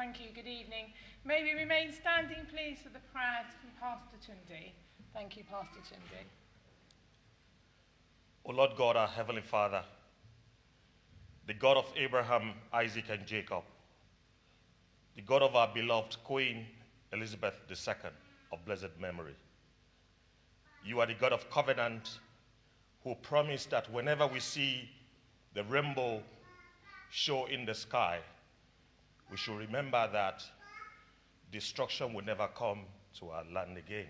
Thank you. Good evening. May we remain standing, please, for the prayers from Pastor Tunde. Thank you, Pastor Tunde. O Lord God, our Heavenly Father, the God of Abraham, Isaac, and Jacob, the God of our beloved Queen Elizabeth II of blessed memory, you are the God of covenant who promised that whenever we see the rainbow show in the sky, we should remember that destruction will never come to our land again.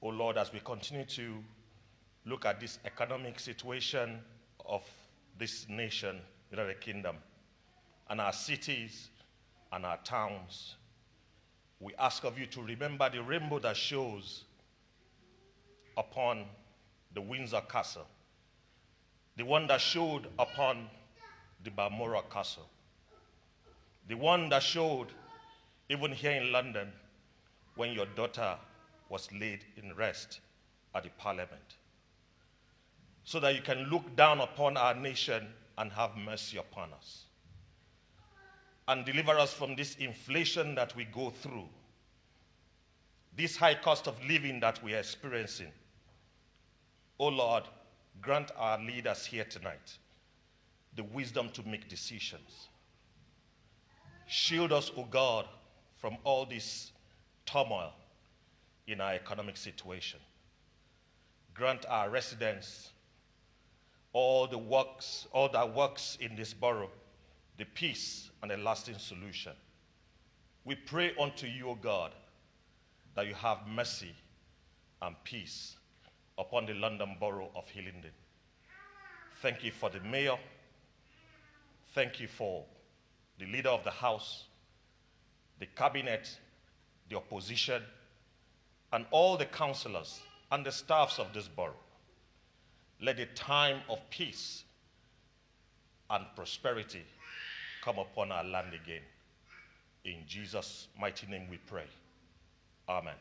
O Lord, as we continue to look at this economic situation of this nation, United Kingdom, and our cities and our towns, we ask of you to remember the rainbow that shows upon the Windsor Castle, the one that showed upon the Balmoral Castle, the one that showed even here in London when your daughter was laid in rest at the Parliament, so that you can look down upon our nation and have mercy upon us and deliver us from this inflation that we go through, this high cost of living that we are experiencing. Oh Lord, grant our leaders here tonight the wisdom to make decisions. Shield us, O God, from all this turmoil in our economic situation. Grant our residents, all that works in this borough, the peace and a lasting solution. We pray unto you, O God, that you have mercy and peace upon the London Borough of Hillingdon. Thank you for the mayor. Thank you for the leader of the house, the cabinet, the opposition, and all the councillors and the staffs of this borough. Let a time of peace and prosperity come upon our land again. In Jesus' mighty name we pray. Amen.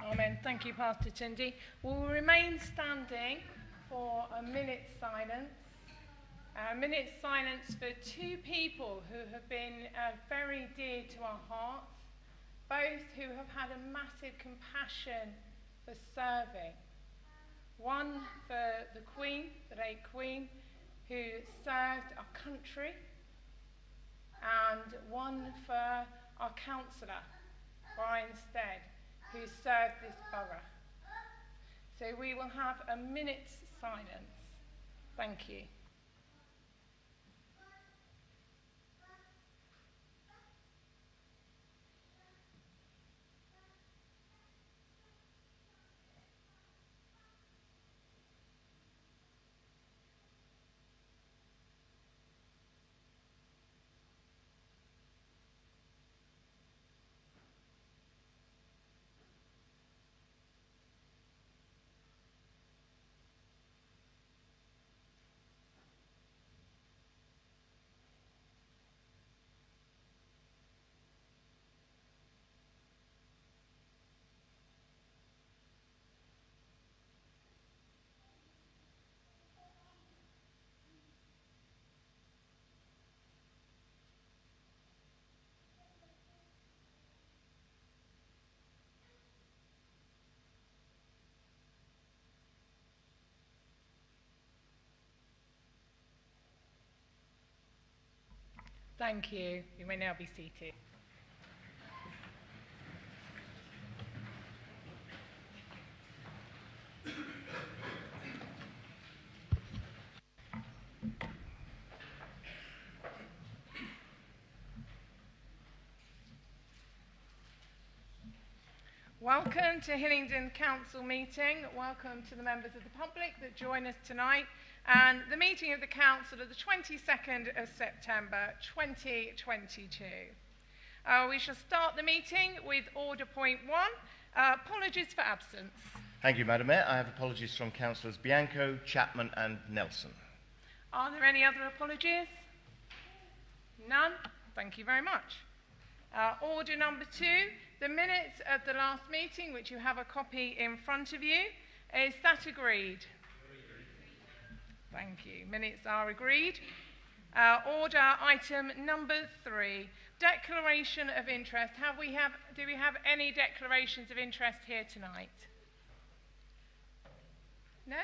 Amen. Thank you, Pastor Tunde. We'll remain standing for a minute's silence. A minute's silence for two people who have been very dear to our hearts, both who have had a massive compassion for serving. One for the Queen, the late Queen, who served our country, and one for our councillor, Stead, who served this borough. So we will have a minute's silence. Thank you. Thank you. You may now be seated. Welcome to Hillingdon Council meeting. Welcome to the members of the public that join us tonight, and the meeting of the Council of the 22nd of September 2022. We shall start the meeting with order point 1, apologies for absence. Thank you, Madam Mayor. I have apologies from Councillors Bianco, Chapman and Nelson. Are there any other apologies? None? Thank you very much. Order number 2, the minutes of the last meeting, which you have a copy in front of you. Is that agreed? Thank you. Minutes are agreed. Order item number 3, declaration of interest. Do we have any declarations of interest here tonight? No?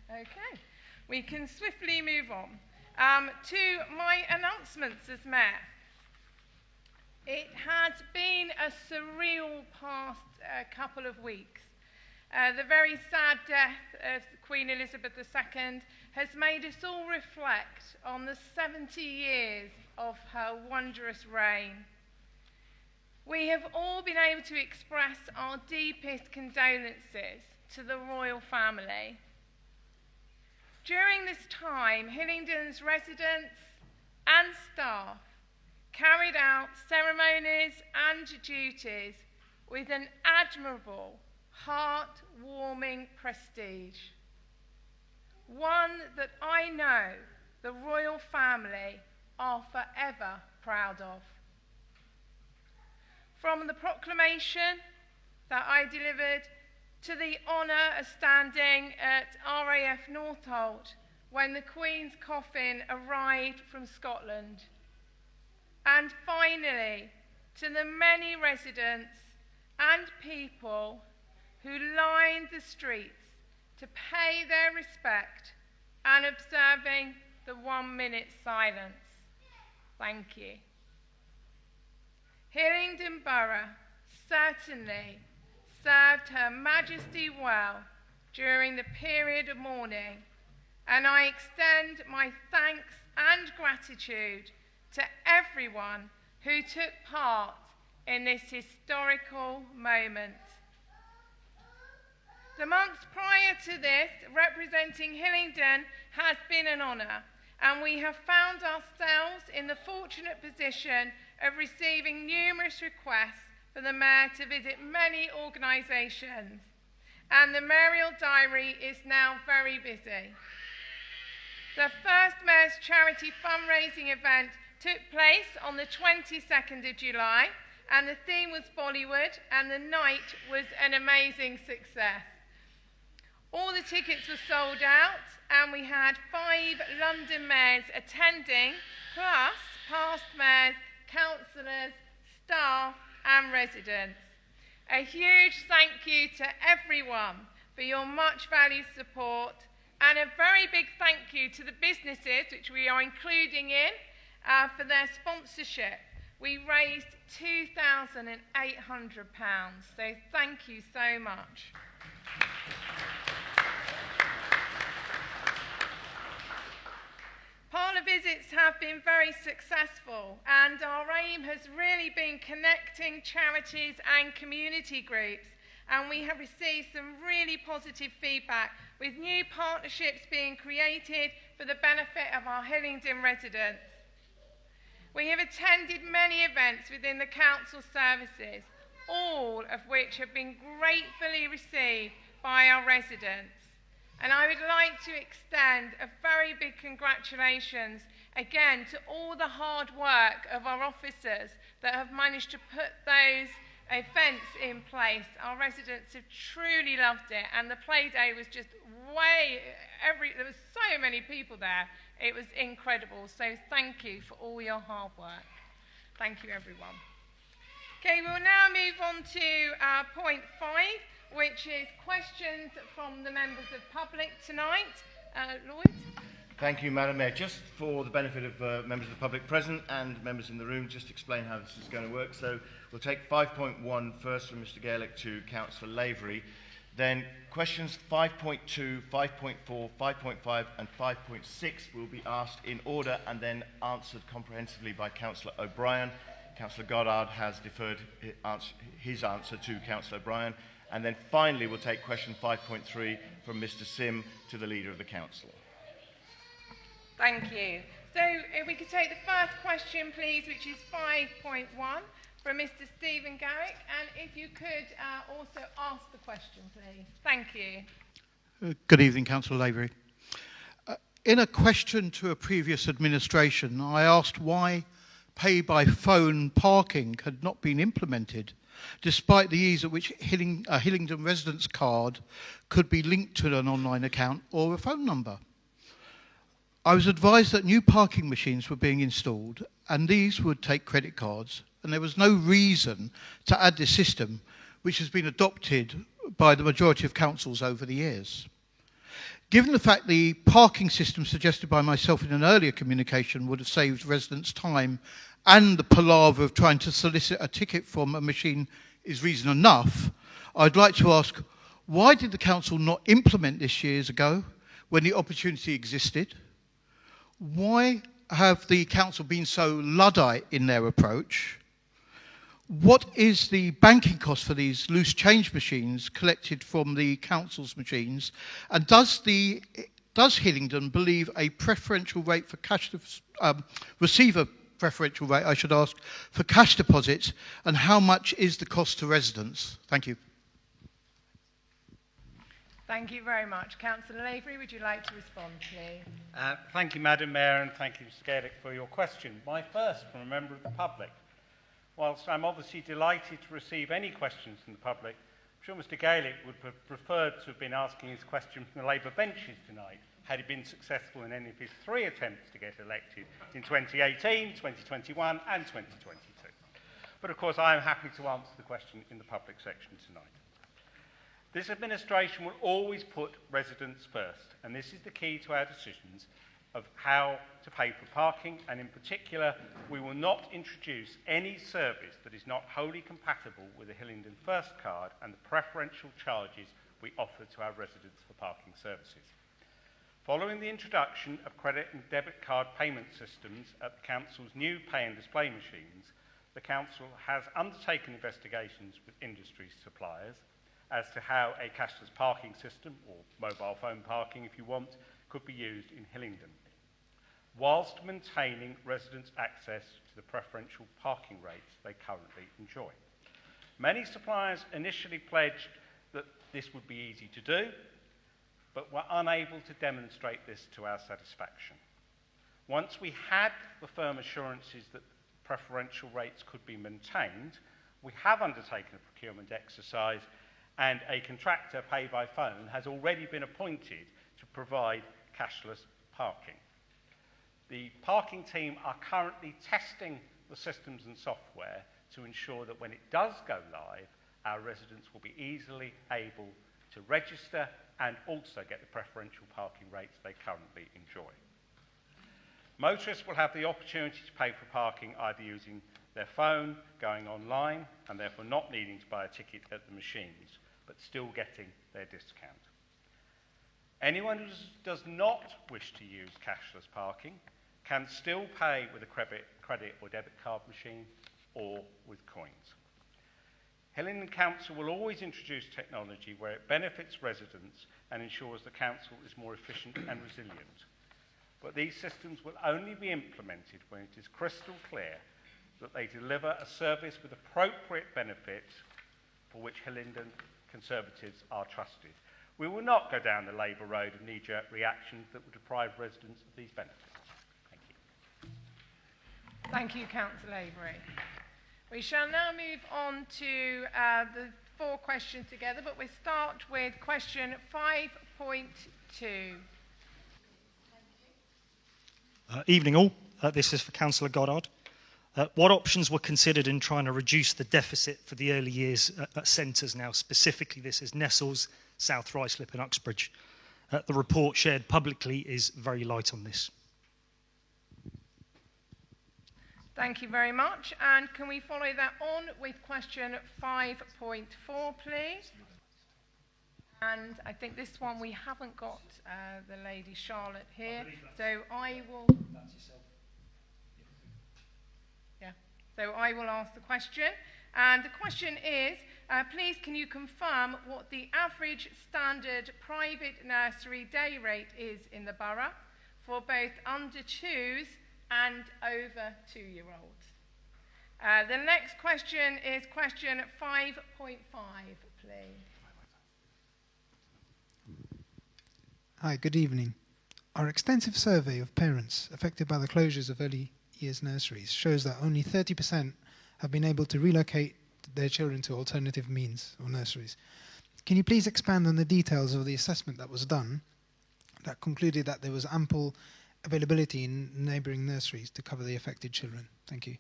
Okay. We can swiftly move on to my announcements as Mayor. It has been a surreal past couple of weeks. The very sad death of Queen Elizabeth II has made us all reflect on the 70 years of her wondrous reign. We have all been able to express our deepest condolences to the royal family. During this time, Hillingdon's residents and staff carried out ceremonies and duties with an admirable, heart-warming prestige, one that I know the royal family are forever proud of. From the proclamation that I delivered to the honour of standing at RAF Northolt when the Queen's coffin arrived from Scotland, and finally to the many residents and people who lined the streets to pay their respect and observing the 1-minute silence. Thank you. Hillingdon Borough certainly served Her Majesty well during the period of mourning, and I extend my thanks and gratitude to everyone who took part in this historical moment. The months prior to this, representing Hillingdon has been an honour, and we have found ourselves in the fortunate position of receiving numerous requests for the Mayor to visit many organisations, and the mayoral diary is now very busy. The first Mayor's Charity fundraising event took place on the 22nd of July, and the theme was Bollywood, and the night was an amazing success. All the tickets were sold out, and we had 5 London mayors attending, plus past mayors, councillors, staff and residents. A huge thank you to everyone for your much valued support, and a very big thank you to the businesses which we are including in for their sponsorship. We raised £2,800, so thank you so much. Parlour visits have been very successful, and our aim has really been connecting charities and community groups, and we have received some really positive feedback, with new partnerships being created for the benefit of our Hillingdon residents. We have attended many events within the council services, all of which have been gratefully received by our residents. And I would like to extend a very big congratulations again to all the hard work of our officers that have managed to put those events in place. Our residents have truly loved it, and the play day was just there was so many people there. It was incredible. So thank you for all your hard work. Thank you, everyone. Okay, we'll now move on to point 5, which is questions from the members of public tonight. Lloyd? Thank you, Madam Mayor. Just for the benefit of members of the public present and members in the room, just explain how this is going to work. So we'll take 5.1 first from Mr. Gaelic to Councillor Lavery. Then questions 5.2, 5.4, 5.5 and 5.6 will be asked in order and then answered comprehensively by Councillor O'Brien. Councillor Goddard has deferred his answer to Councillor O'Brien. And then finally we'll take question 5.3 from Mr. Sim to the Leader of the Council. Thank you. So if we could take the first question, please, which is 5.1 from Mr. Stephen Garrick, and if you could also ask the question, please. Thank you. Good evening, Councillor Lavery. In a question to a previous administration, I asked why pay-by-phone parking had not been implemented, despite the ease at which a Hillingdon residence card could be linked to an online account or a phone number. I was advised that new parking machines were being installed and these would take credit cards, and there was no reason to add this system, which has been adopted by the majority of councils over the years. Given the fact the parking system suggested by myself in an earlier communication would have saved residents time and the palaver of trying to solicit a ticket from a machine is reason enough, I'd like to ask, why did the council not implement this years ago when the opportunity existed? Why have the council been so Luddite in their approach? What is the banking cost for these loose change machines collected from the council's machines? And does Hillingdon believe a preferential rate for cash receiver preferential rate, I should ask, for cash deposits, and how much is the cost to residents? Thank you. Thank you very much. Councillor Lavery, would you like to respond, please? Thank you, Madam Mayor, and thank you, Mr. Gaelic, for your question. My first from a member of the public. Whilst I'm obviously delighted to receive any questions from the public, I'm sure Mr. Gaelic would have preferred to have been asking his question from the Labour benches tonight, had he been successful in any of his 3 attempts to get elected in 2018, 2021 and 2022. But of course, I am happy to answer the question in the public section tonight. This administration will always put residents first, and this is the key to our decisions of how to pay for parking, and in particular, we will not introduce any service that is not wholly compatible with the Hillingdon First card and the preferential charges we offer to our residents for parking services. Following the introduction of credit and debit card payment systems at the Council's new pay and display machines, the Council has undertaken investigations with industry suppliers as to how a cashless parking system, or mobile phone parking if you want, could be used in Hillingdon, whilst maintaining residents' access to the preferential parking rates they currently enjoy. Many suppliers initially pledged that this would be easy to do, but were unable to demonstrate this to our satisfaction. Once we had the firm assurances that preferential rates could be maintained, we have undertaken a procurement exercise, and a contractor, Pay by Phone, has already been appointed to provide cashless parking. The parking team are currently testing the systems and software to ensure that when it does go live, our residents will be easily able to register and also get the preferential parking rates they currently enjoy. Motorists will have the opportunity to pay for parking either using their phone, going online, and therefore not needing to buy a ticket at the machines, but still getting their discount. Anyone who does not wish to use cashless parking can still pay with a credit or debit card machine or with coins. Hillingdon Council will always introduce technology where it benefits residents and ensures the council is more efficient and resilient. But these systems will only be implemented when it is crystal clear that they deliver a service with appropriate benefits for which Hillingdon Conservatives are trusted. We will not go down the Labour road of knee-jerk reactions that would deprive residents of these benefits. Thank you. Thank you, Councillor Avery. We shall now move on to the 4 questions together, but we'll start with question 5.2. Evening all. This is for Councillor Goddard. What options were considered in trying to reduce the deficit for the early years centres now? Specifically, this is Nestles, South Ruislip and Uxbridge. The report shared publicly is very light on this. Thank you very much. And can we follow that on with question 5.4, please? And I think this one we haven't got the lady Charlotte here, so I will. That's yourself. Yeah. So I will ask the question, and the question is: please, can you confirm what the average standard private nursery day rate is in the borough for both under 2s and over 2-year-olds? The next question is question 5.5, please. Hi, good evening. Our extensive survey of parents affected by the closures of early years nurseries shows that only 30% have been able to relocate their children to alternative means or nurseries. Can you please expand on the details of the assessment that was done that concluded that there was ample availability in neighbouring nurseries to cover the affected children? Thank you.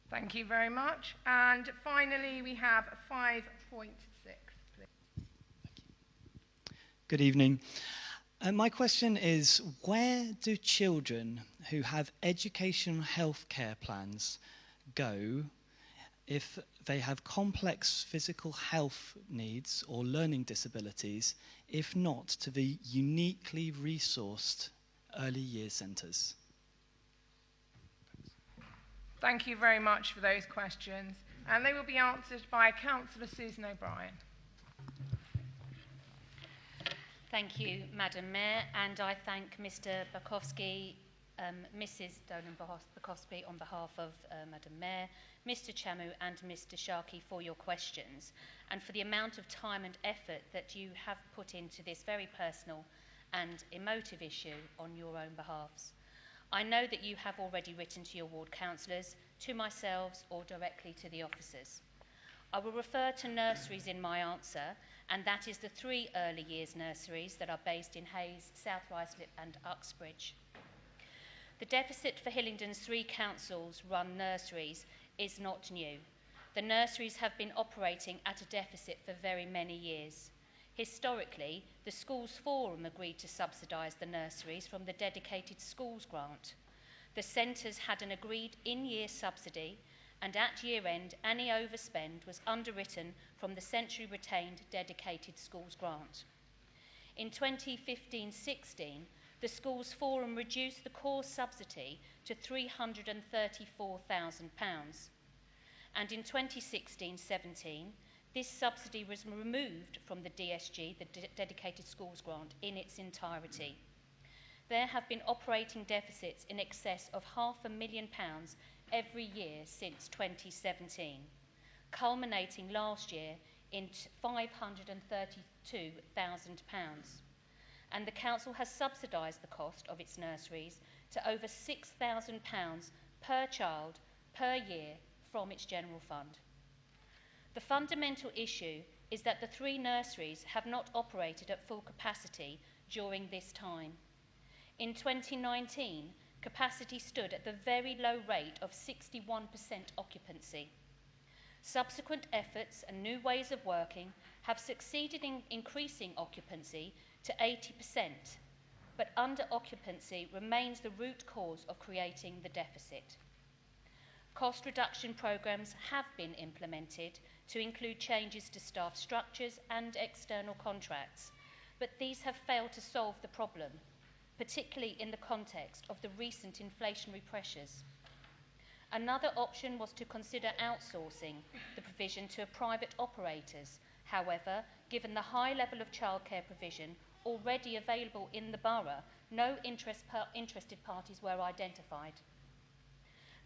Thank you very much. And finally, we have 5.6. Good evening. My question is, where do children who have educational healthcare plans go if they have complex physical health needs or learning disabilities, if not to the uniquely resourced early years centres? Thank you very much for those questions. And they will be answered by Councillor Susan O'Brien. Thank you, Madam Mayor, and I thank Mr. Bukowski, Mrs. Dolan-Bukowski on behalf of Madam Mayor, Mr. Chamu and Mr. Sharkey for your questions and for the amount of time and effort that you have put into this very personal and emotive issue on your own behalves. I know that you have already written to your ward councillors, to myself or directly to the officers. I will refer to nurseries in my answer, and that is the 3 early years nurseries that are based in Hayes, South Ruislip and Uxbridge. The deficit for Hillingdon's 3 councils run nurseries is not new. The nurseries have been operating at a deficit for very many years. Historically, the Schools Forum agreed to subsidise the nurseries from the dedicated schools grant. The centres had an agreed in-year subsidy, and at year-end, any overspend was underwritten from the centrally retained dedicated schools grant. In 2015-16, the Schools Forum reduced the core subsidy to £334,000, and in 2016-17, this subsidy was removed from the DSG, the dedicated schools grant, in its entirety. There have been operating deficits in excess of £500,000 every year since 2017, culminating last year in £532,000. And the council has subsidised the cost of its nurseries to over £6,000 per child per year from its general fund. The fundamental issue is that the 3 nurseries have not operated at full capacity during this time. In 2019, capacity stood at the very low rate of 61% occupancy. Subsequent efforts and new ways of working have succeeded in increasing occupancy to 80%, but under-occupancy remains the root cause of creating the deficit. Cost reduction programmes have been implemented to include changes to staff structures and external contracts, but these have failed to solve the problem, particularly in the context of the recent inflationary pressures. Another option was to consider outsourcing the provision to private operators. However, given the high level of childcare provision already available in the borough, no interested parties were identified.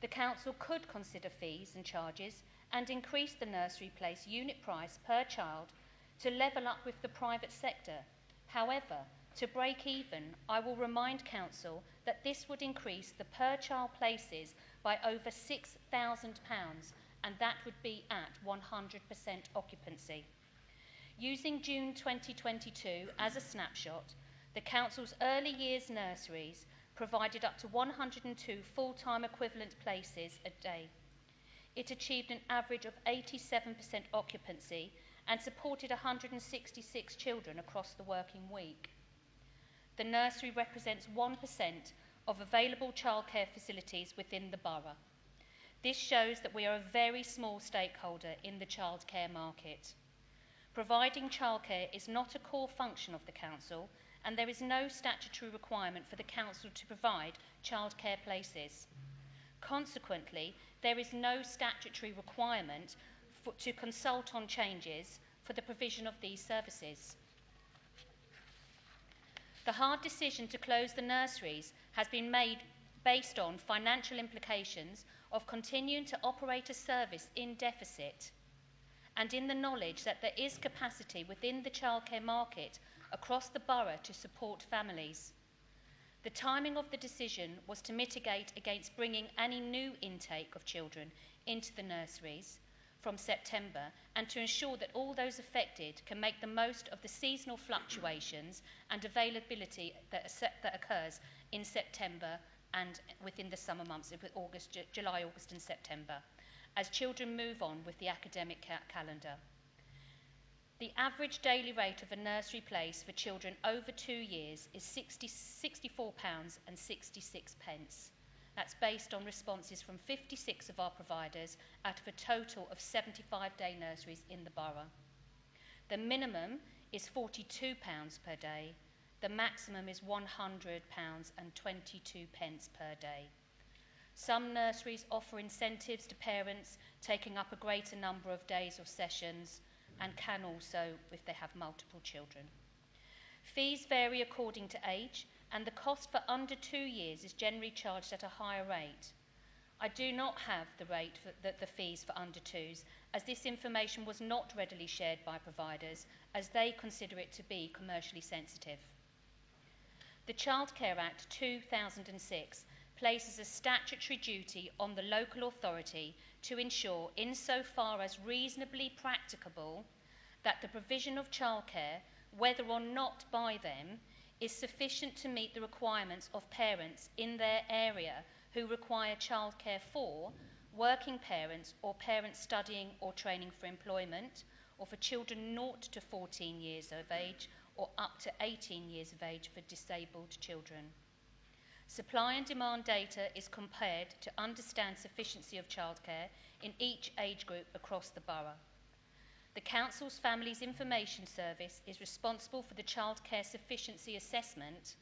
The council could consider fees and charges and increase the nursery place unit price per child to level up with the private sector. However, to break even, I will remind council that this would increase the per child places by over £6,000, and that would be at 100% occupancy. Using June 2022 as a snapshot, the council's early years nurseries provided up to 102 full-time equivalent places a day. It achieved an average of 87% occupancy and supported 166 children across the working week. The nursery represents 1% of available childcare facilities within the borough. This shows that we are a very small stakeholder in the childcare market. Providing childcare is not a core function of the council, and there is no statutory requirement for the council to provide childcare places. Consequently, there is no statutory requirement to consult on changes for the provision of these services. The hard decision to close the nurseries has been made based on financial implications of continuing to operate a service in deficit, and in the knowledge that there is capacity within the childcare market across the borough to support families. The timing of the decision was to mitigate against bringing any new intake of children into the nurseries, from September, and to ensure that all those affected can make the most of the seasonal fluctuations and availability that occurs in September and within the summer months, with July, August and September, as children move on with the academic calendar. The average daily rate of a nursery place for children over 2 years is £64.66. That's based on responses from 56 of our providers out of a total of 75-day nurseries in the borough. The minimum is £42 per day. The maximum is £100.22 per day. Some nurseries offer incentives to parents taking up a greater number of days or sessions, and can also if they have multiple children. Fees vary according to age, and the cost for under 2 years is generally charged at a higher rate. I do not have the rate for the fees for under 2s, as this information was not readily shared by providers, as they consider it to be commercially sensitive. The Childcare Act 2006 places a statutory duty on the local authority to ensure, insofar as reasonably practicable, that the provision of childcare, whether or not by them, is sufficient to meet the requirements of parents in their area who require childcare for working parents or parents studying or training for employment, or for children 0 to 14 years of age or up to 18 years of age for disabled children. Supply and demand data is compared to understand sufficiency of childcare in each age group across the borough. The Council's Families Information Service is responsible for the childcare sufficiency assessment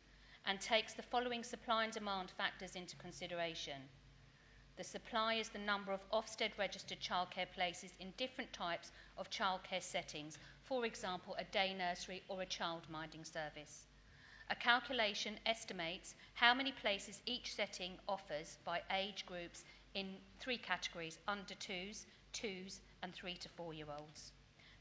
and takes the following supply and demand factors into consideration. The supply is the number of Ofsted registered childcare places in different types of childcare settings, for example, a day nursery or a childminding service. A calculation estimates how many places each setting offers by age groups in 3 categories: under 2s, 2s and 3 to 4 year olds.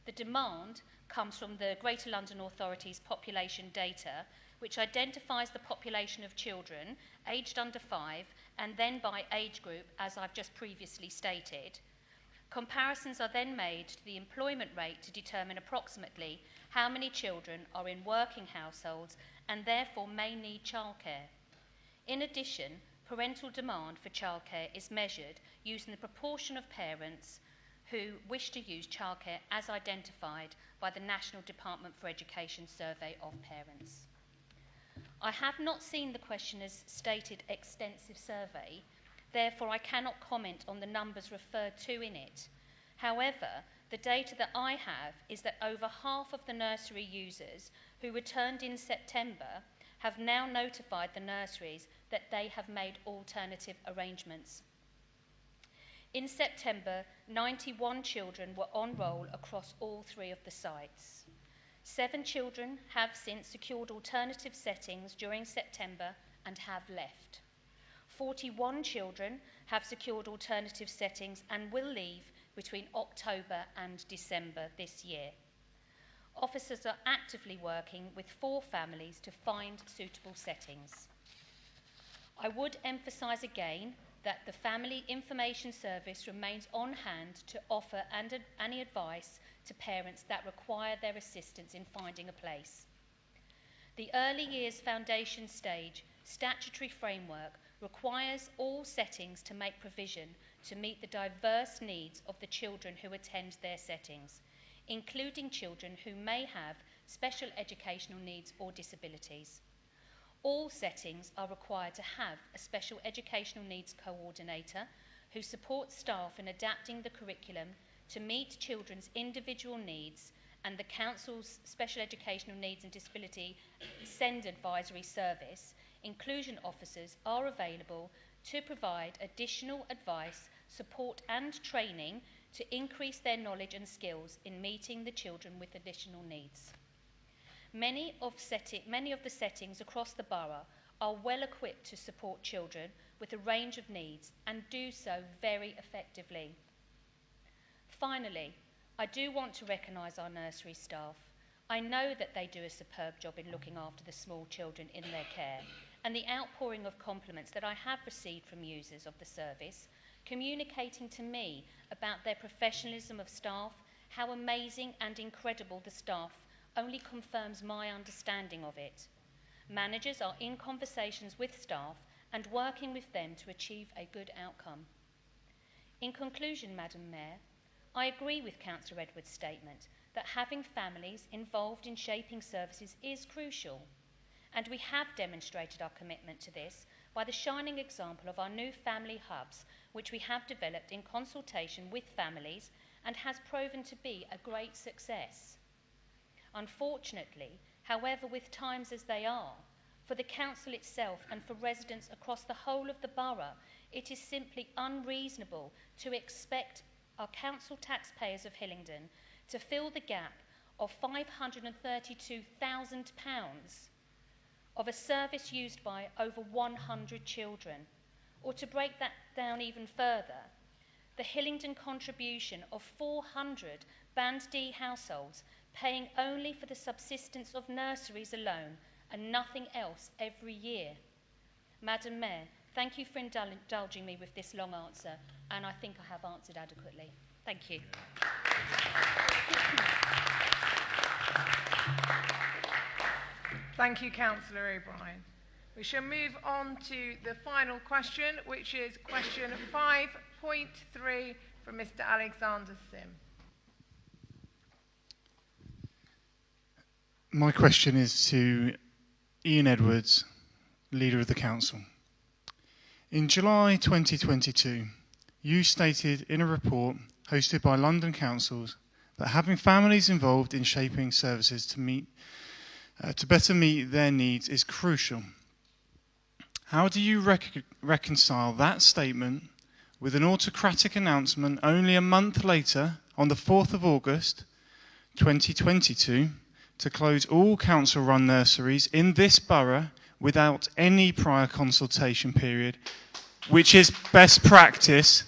The demand comes from the Greater London Authority's population data, which identifies the population of children aged under 5 and then by age group, as I've just previously stated. Comparisons are then made to the employment rate to determine approximately how many children are in working households and therefore may need childcare. In addition, parental demand for childcare is measured using the proportion of parents who wish to use childcare as identified by the National Department for Education Survey of Parents. I have not seen the questioner's stated extensive survey, therefore I cannot comment on the numbers referred to in it. However, the data that I have is that over half of the nursery users who returned in September have now notified the nurseries that they have made alternative arrangements. In September, 91 children were on roll across all 3 of the sites. 7 children have since secured alternative settings during September and have left. 41 children have secured alternative settings and will leave between October and December this year. Officers are actively working with 4 families to find suitable settings. I would emphasise again that the Family Information Service remains on hand to offer any advice to parents that require their assistance in finding a place. The Early Years Foundation Stage statutory framework requires all settings to make provision to meet the diverse needs of the children who attend their settings, including children who may have special educational needs or disabilities. All settings are required to have a special educational needs coordinator who supports staff in adapting the curriculum to meet children's individual needs, and the Council's Special Educational Needs and Disability SEND Advisory Service inclusion officers are available to provide additional advice, support and training to increase their knowledge and skills in meeting the children with additional needs. Many of the settings across the borough are well equipped to support children with a range of needs and do so very effectively. Finally, I do want to recognise our nursery staff. I know that they do a superb job in looking after the small children in their care, and the outpouring of compliments that I have received from users of the service communicating to me about their professionalism of staff, how amazing and incredible the staff, only confirms my understanding of it. Managers are in conversations with staff and working with them to achieve a good outcome. In conclusion, Madam Mayor, I agree with Councillor Edwards' statement that having families involved in shaping services is crucial, and we have demonstrated our commitment to this by the shining example of our new family hubs, which we have developed in consultation with families and has proven to be a great success. Unfortunately, however, with times as they are, for the council itself and for residents across the whole of the borough, it is simply unreasonable to expect our council taxpayers of Hillingdon to fill the gap of £532,000 of a service used by over 100 children. Or to break that down even further, the Hillingdon contribution of 400 Band D households paying only for the subsistence of nurseries alone and nothing else every year. Madam Mayor, thank you for indulging me with this long answer, and I think I have answered adequately. Thank you. Thank you, Councillor O'Brien. We shall move on to the final question, which is question 5.3 from Mr. Alexander Sim. My question is to Ian Edwards, Leader of the Council. In July 2022, you stated in a report hosted by London councils that having families involved in shaping services to better meet their needs is crucial. How do you reconcile that statement with an autocratic announcement only a month later, on the 4th of August 2022, to close all council-run nurseries in this borough without any prior consultation period, which is best practice,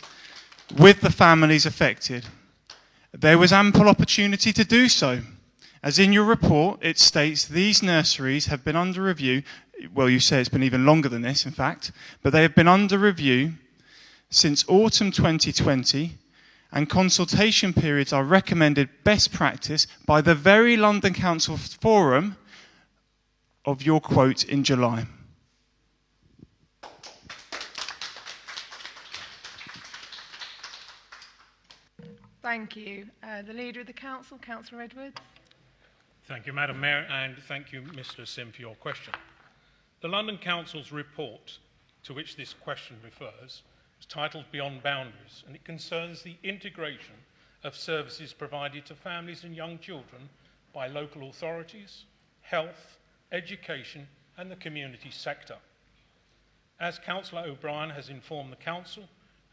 with the families affected? There was ample opportunity to do so. As in your report, it states these nurseries have been under review. Well, you say it's been even longer than this, in fact, but they have been under review since autumn 2020, and consultation periods are recommended best practice by the very London Council Forum of your quote in July. Thank you. The Leader of the Council, Councillor Edwards. Thank you, Madam Mayor, and thank you, Mr. Sim, for your question. The London Council's report, to which this question refers, is titled Beyond Boundaries, and it concerns the integration of services provided to families and young children by local authorities, health, education, and the community sector. As Councillor O'Brien has informed the Council,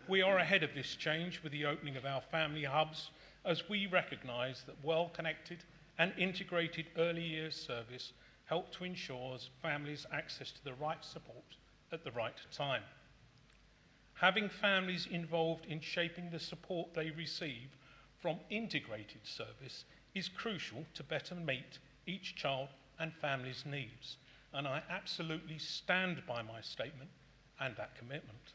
we are ahead of this change with the opening of our family hubs, as we recognise that well-connected and integrated early years service help to ensure families access to the right support at the right time. Having families involved in shaping the support they receive from integrated service is crucial to better meet each child and family's needs, and I absolutely stand by my statement and that commitment.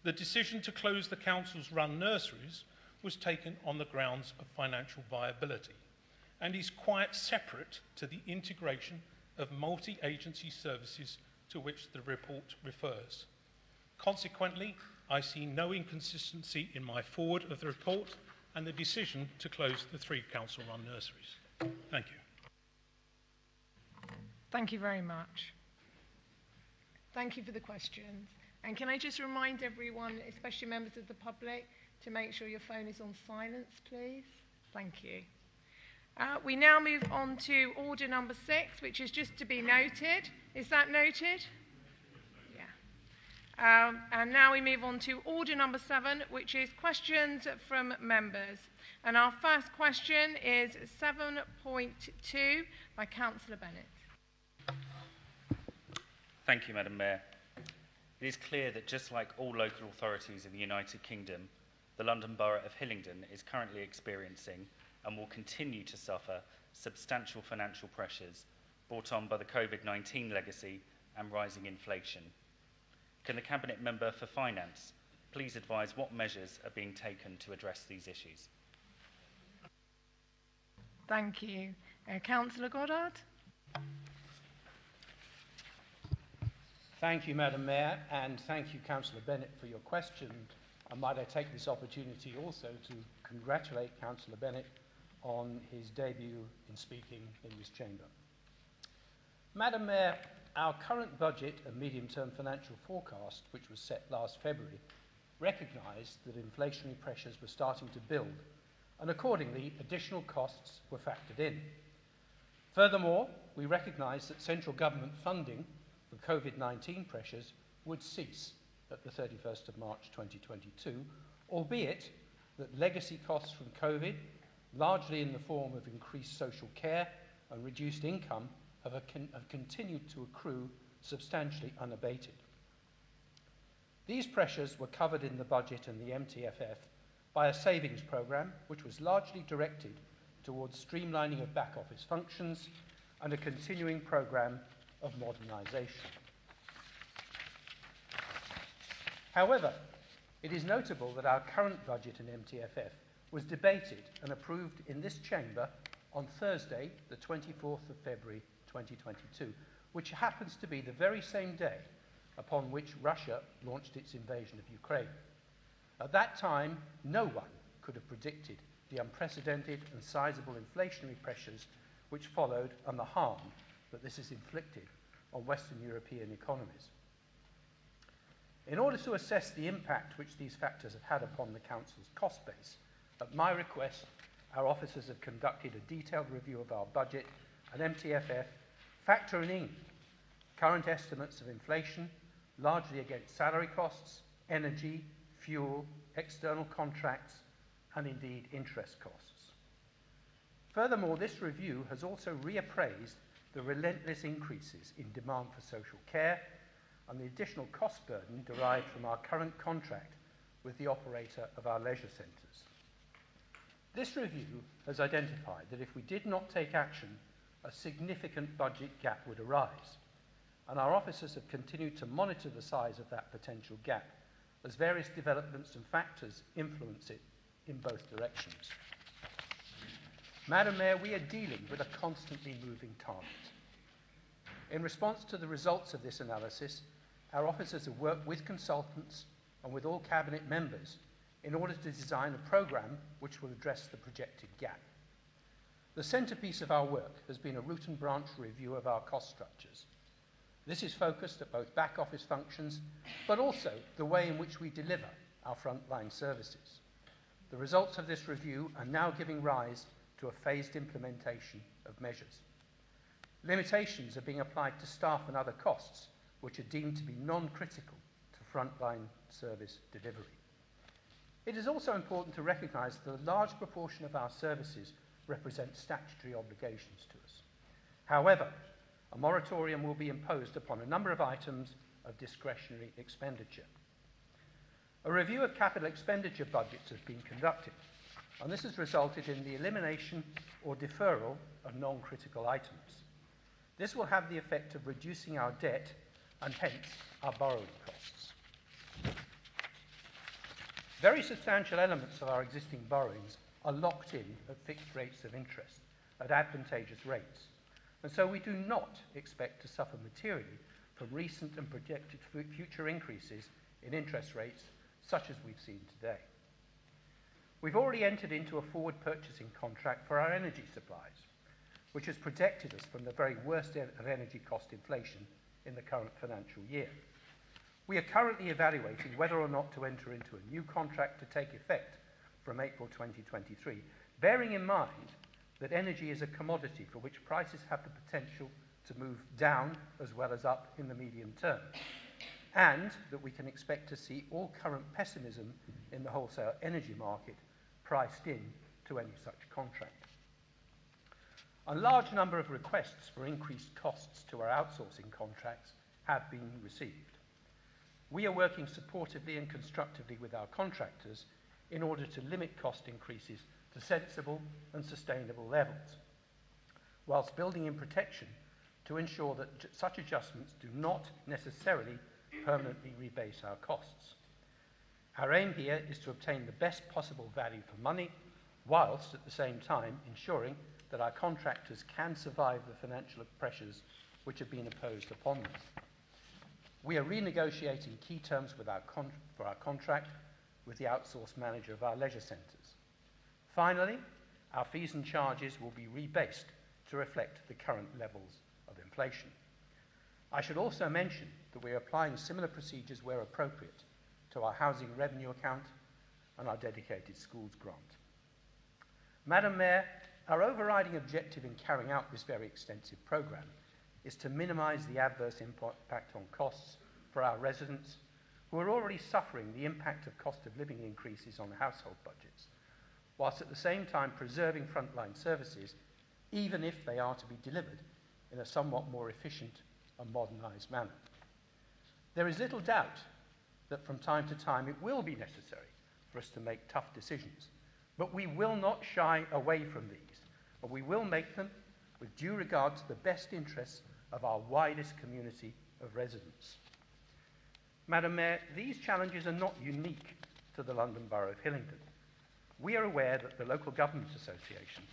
The decision to close the council's run nurseries was taken on the grounds of financial viability and is quite separate to the integration of multi-agency services to which the report refers. Consequently, I see no inconsistency in my forward of the report and the decision to close the 3 council-run nurseries. Thank you. Thank you very much. Thank you for the questions. And can I just remind everyone, especially members of the public, to make sure your phone is on silence, please? Thank you. We now move on to order number 6, which is just to be noted. Is that noted? Yeah. And now we move on to order number 7, which is questions from members. And our first question is 7.2 by Councillor Bennett. Thank you, Madam Mayor. It is clear that just like all local authorities in the United Kingdom, the London Borough of Hillingdon is currently experiencing and will continue to suffer substantial financial pressures brought on by the COVID-19 legacy and rising inflation. Can the Cabinet Member for Finance please advise what measures are being taken to address these issues. Thank you. Councillor Goddard. Thank you, Madam Mayor, and thank you, Councillor Bennett, for your question. And might I take this opportunity also to congratulate Councillor Bennett on his debut in speaking in this chamber. Madam Mayor, our current budget and medium-term financial forecast, which was set last February, recognised that inflationary pressures were starting to build, and accordingly additional costs were factored in. Furthermore, we recognised that central government funding for COVID-19 pressures would cease at the 31st of March 2022, albeit that legacy costs from COVID, largely in the form of increased social care and reduced income, have continued to accrue substantially unabated. These pressures were covered in the budget and the MTFF by a savings programme which was largely directed towards streamlining of back office functions and a continuing programme of modernisation. However, it is notable that our current budget and MTFF was debated and approved in this chamber on Thursday, the 24th of February 2022, which happens to be the very same day upon which Russia launched its invasion of Ukraine. At that time, no one could have predicted the unprecedented and sizable inflationary pressures which followed and the harm that this has inflicted on Western European economies. In order to assess the impact which these factors have had upon the Council's cost base, at my request, our officers have conducted a detailed review of our budget and MTFF, factoring in current estimates of inflation, largely against salary costs, energy, fuel, external contracts, and indeed interest costs. Furthermore, this review has also reappraised the relentless increases in demand for social care and the additional cost burden derived from our current contract with the operator of our leisure centres. This review has identified that if we did not take action, a significant budget gap would arise, and our officers have continued to monitor the size of that potential gap as various developments and factors influence it in both directions. Madam Mayor, we are dealing with a constantly moving target. In response to the results of this analysis, our officers have worked with consultants and with all Cabinet members in order to design a programme which will address the projected gap. The centrepiece of our work has been a root and branch review of our cost structures. This is focused at both back office functions, but also the way in which we deliver our frontline services. The results of this review are now giving rise to a phased implementation of measures. Limitations are being applied to staff and other costs, which are deemed to be non-critical to frontline service delivery. It is also important to recognise that a large proportion of our services represent statutory obligations to us. However, a moratorium will be imposed upon a number of items of discretionary expenditure. A review of capital expenditure budgets has been conducted, and this has resulted in the elimination or deferral of non-critical items. This will have the effect of reducing our debt and hence our borrowing costs. Very substantial elements of our existing borrowings are locked in at fixed rates of interest at advantageous rates, and so we do not expect to suffer materially from recent and projected future increases in interest rates such as we've seen today. We've already entered into a forward purchasing contract for our energy supplies, which has protected us from the very worst of energy cost inflation in the current financial year. We are currently evaluating whether or not to enter into a new contract to take effect from April 2023, bearing in mind that energy is a commodity for which prices have the potential to move down as well as up in the medium term, and that we can expect to see all current pessimism in the wholesale energy market priced in to any such contract. A large number of requests for increased costs to our outsourcing contracts have been received. We are working supportively and constructively with our contractors in order to limit cost increases to sensible and sustainable levels, whilst building in protection to ensure that such adjustments do not necessarily permanently rebase our costs. Our aim here is to obtain the best possible value for money, whilst at the same time ensuring that our contractors can survive the financial pressures which have been imposed upon them. We are renegotiating key terms with for our contract with the outsourced manager of our leisure centres. Finally, our fees and charges will be rebased to reflect the current levels of inflation. I should also mention that we are applying similar procedures where appropriate to our housing revenue account and our dedicated schools grant. Madam Mayor, our overriding objective in carrying out this very extensive programme is to minimise the adverse impact on costs for our residents who are already suffering the impact of cost of living increases on household budgets, whilst at the same time preserving frontline services, even if they are to be delivered in a somewhat more efficient and modernised manner. There is little doubt that from time to time it will be necessary for us to make tough decisions, but we will not shy away from these, and we will make them with due regard to the best interests of our widest community of residents. Madam Mayor, these challenges are not unique to the London Borough of Hillingdon. We are aware that the Local Government Association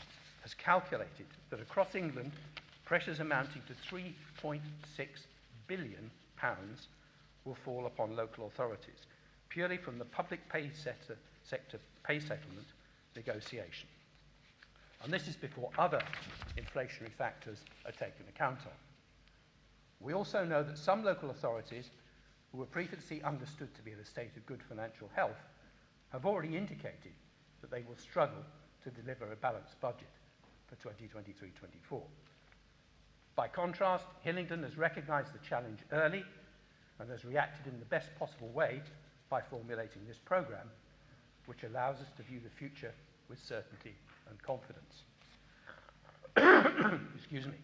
has calculated that across England, pressures amounting to £3.6 billion will fall upon local authorities, purely from the public pay sector pay settlement negotiation. And this is before other inflationary factors are taken account of. We also know that some local authorities, who were previously understood to be in a state of good financial health, have already indicated that they will struggle to deliver a balanced budget for 2023-24. By contrast, Hillingdon has recognised the challenge early and has reacted in the best possible way by formulating this programme, which allows us to view the future with certainty and confidence. Excuse me.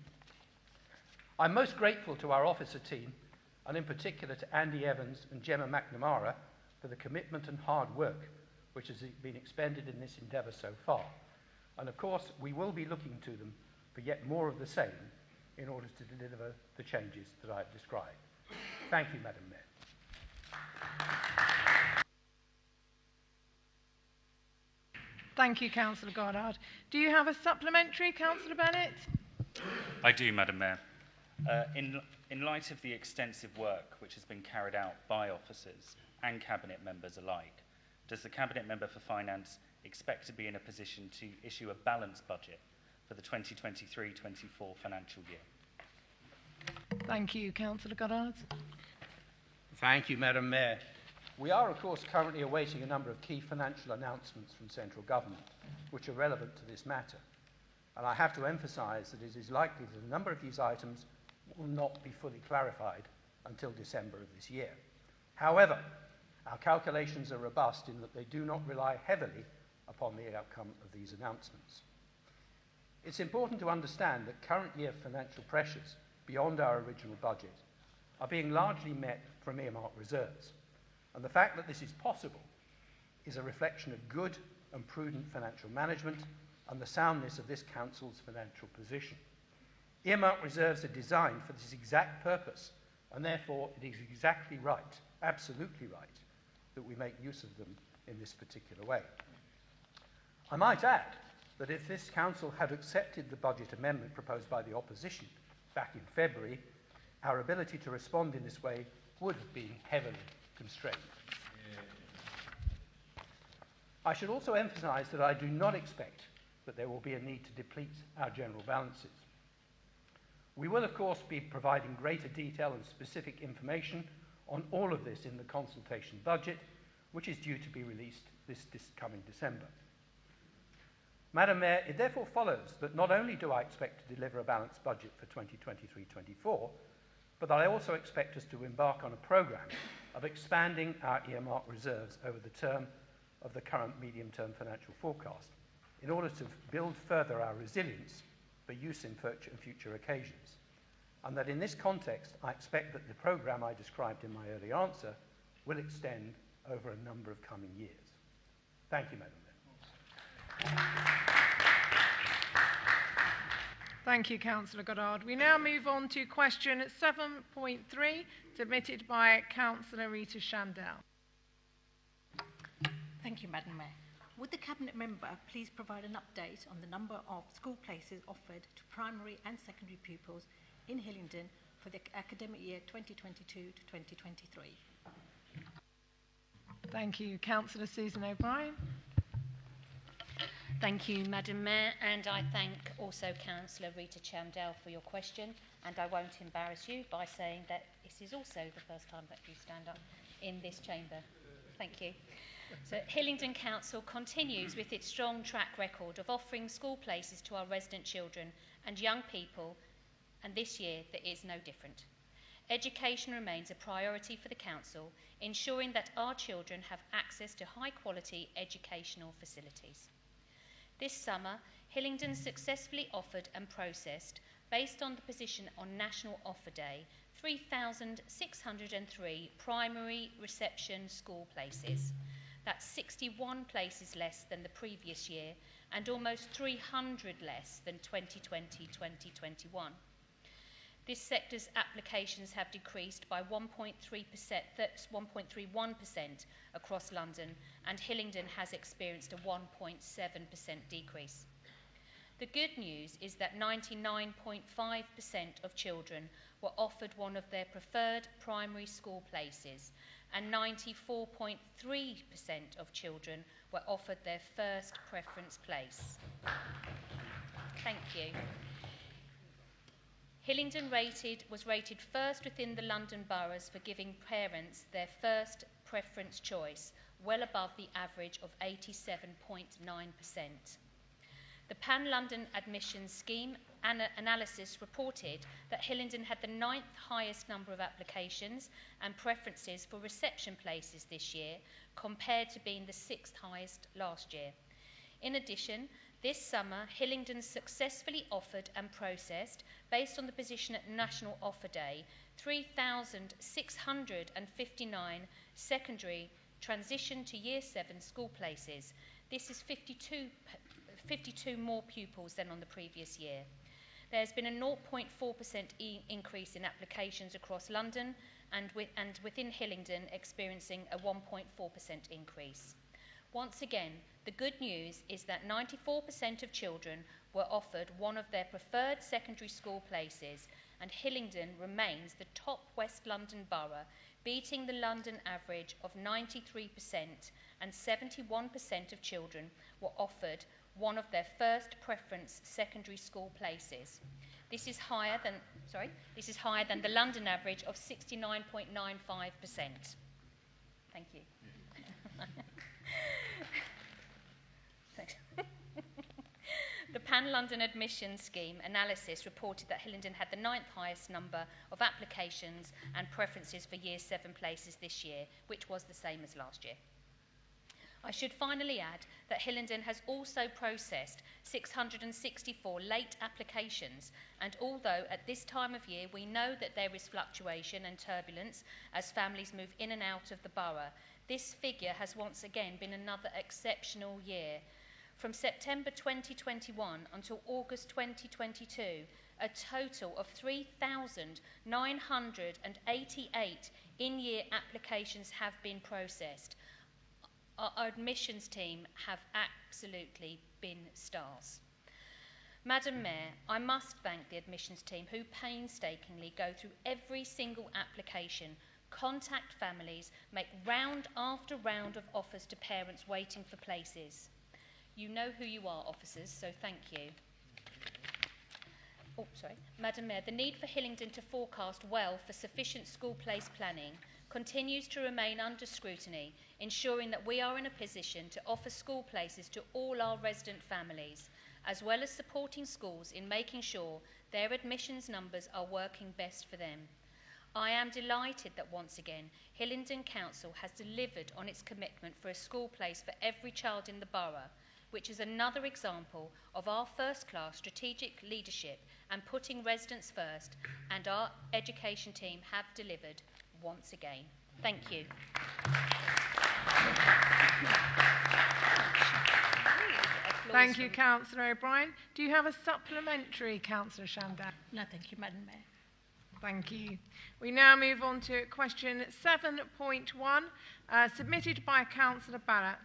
I'm most grateful to our officer team, and in particular to Andy Evans and Gemma McNamara, for the commitment and hard work which has been expended in this endeavour so far. And of course, we will be looking to them for yet more of the same in order to deliver the changes that I have described. Thank you, Madam Mayor. Thank you, Councillor Goddard. Do you have a supplementary, Councillor Bennett? I do, Madam Mayor. In light of the extensive work which has been carried out by officers and Cabinet members alike, does the Cabinet Member for Finance expect to be in a position to issue a balanced budget for the 2023-24 financial year? Thank you, Councillor Goddard. Thank you, Madam Mayor. We are, of course, currently awaiting a number of key financial announcements from central government, which are relevant to this matter. And I have to emphasise that it is likely that a number of these items will not be fully clarified until December of this year. However, our calculations are robust in that they do not rely heavily upon the outcome of these announcements. It's important to understand that current year financial pressures beyond our original budget are being largely met from earmarked reserves. And the fact that this is possible is a reflection of good and prudent financial management and the soundness of this Council's financial position. Earmarked reserves are designed for this exact purpose, and therefore it is exactly right, absolutely right, that we make use of them in this particular way. I might add that if this Council had accepted the budget amendment proposed by the opposition back in February, our ability to respond in this way would have been heavily constrained. I should also emphasise that I do not expect that there will be a need to deplete our general balances. We will, of course, be providing greater detail and specific information on all of this in the consultation budget, which is due to be released this coming December. Madam Mayor, it therefore follows that not only do I expect to deliver a balanced budget for 2023-24, but that I also expect us to embark on a programme of expanding our earmarked reserves over the term of the current medium-term financial forecast in order to build further our resilience for use in future occasions. And that in this context, I expect that the programme I described in my earlier answer will extend over a number of coming years. Thank you, Madam Mayor. Thank you, Councillor Goddard. We now move on to question 7.3, submitted by Councillor Rita Shandell. Thank you, Madam Mayor. Would the Cabinet member please provide an update on the number of school places offered to primary and secondary pupils in Hillingdon for the academic year 2022 to 2023? Thank you. Councillor Susan O'Brien. Thank you, Madam Mayor, and I thank also Councillor Rita Chandel for your question, and I won't embarrass you by saying that this is also the first time that you stand up in this chamber. Thank you. So Hillingdon Council continues with its strong track record of offering school places to our resident children and young people, and this year there is no different. Education remains a priority for the Council, ensuring that our children have access to high quality educational facilities. This summer, Hillingdon successfully offered and processed, based on the position on National Offer Day, 3,603 primary reception school places. That's 61 places less than the previous year and almost 300 less than 2020-2021. This sector's applications have decreased by 1.3%, that's 1.31% across London, and Hillingdon has experienced a 1.7% decrease. The good news is that 99.5% of children were offered one of their preferred primary school places, and 94.3% of children were offered their first preference place. Thank you. Hillingdon was rated first within the London boroughs for giving parents their first preference choice, well above the average of 87.9%. The Pan-London Admissions Scheme analysis reported that Hillingdon had the 9th highest number of applications and preferences for reception places this year, compared to being the 6th highest last year. In addition, this summer, Hillingdon successfully offered and processed, based on the position at National Offer Day, 3,659 secondary transition to Year 7 school places. This is 52 more pupils than on the previous year. There's been a 0.4% increase in applications across London, and within Hillingdon experiencing a 1.4% increase. Once again, the good news is that 94% of children were offered one of their preferred secondary school places, and Hillingdon remains the top West London borough, beating the London average of 93%, and 71% of children were offered one of their first preference secondary school places. This is higher than the London average of 69.95%. Thank you. The Pan-London Admissions Scheme analysis reported that Hillingdon had the 9th highest number of applications and preferences for Year 7 places this year, which was the same as last year. I should finally add that Hillingdon has also processed 664 late applications, and although at this time of year we know that there is fluctuation and turbulence as families move in and out of the borough, this figure has once again been another exceptional year. From September 2021 until August 2022, a total of 3,988 in-year applications have been processed. Our admissions team have absolutely been stars. Madam Mayor, I must thank the admissions team who painstakingly go through every single application, contact families, make round after round of offers to parents waiting for places. You know who you are, officers, so thank you. Madam Mayor, the need for Hillingdon to forecast well for sufficient school place planning continues to remain under scrutiny, ensuring that we are in a position to offer school places to all our resident families, as well as supporting schools in making sure their admissions numbers are working best for them. I am delighted that once again, Hillingdon Council has delivered on its commitment for a school place for every child in the borough, which is another example of our first-class strategic leadership and putting residents first, and our education team have delivered once again. Thank you. Thank you, Councillor O'Brien. Do you have a supplementary, Councillor Chandel? No, thank you, Madam Mayor. Thank you. We now move on to question 7.1, submitted by Councillor Barrett.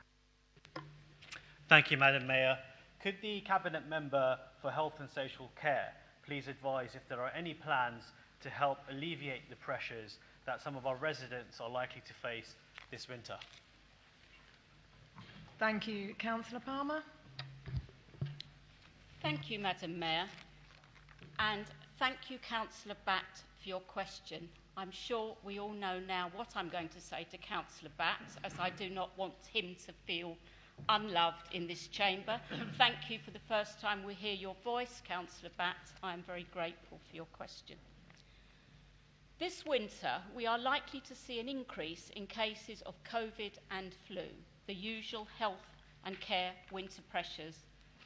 Thank you, Madam Mayor. Could the Cabinet Member for Health and Social Care please advise if there are any plans to help alleviate the pressures that some of our residents are likely to face this winter? Thank you. Councillor Palmer. Thank you, Madam Mayor. And thank you, Councillor Batt, for your question. I'm sure we all know now what I'm going to say to Councillor Batt, as I do not want him to feel unloved in this chamber. Thank you for the first time we hear your voice, Councillor Batt. I am very grateful for your question. This winter, we are likely to see an increase in cases of COVID and flu, the usual health and care winter pressures,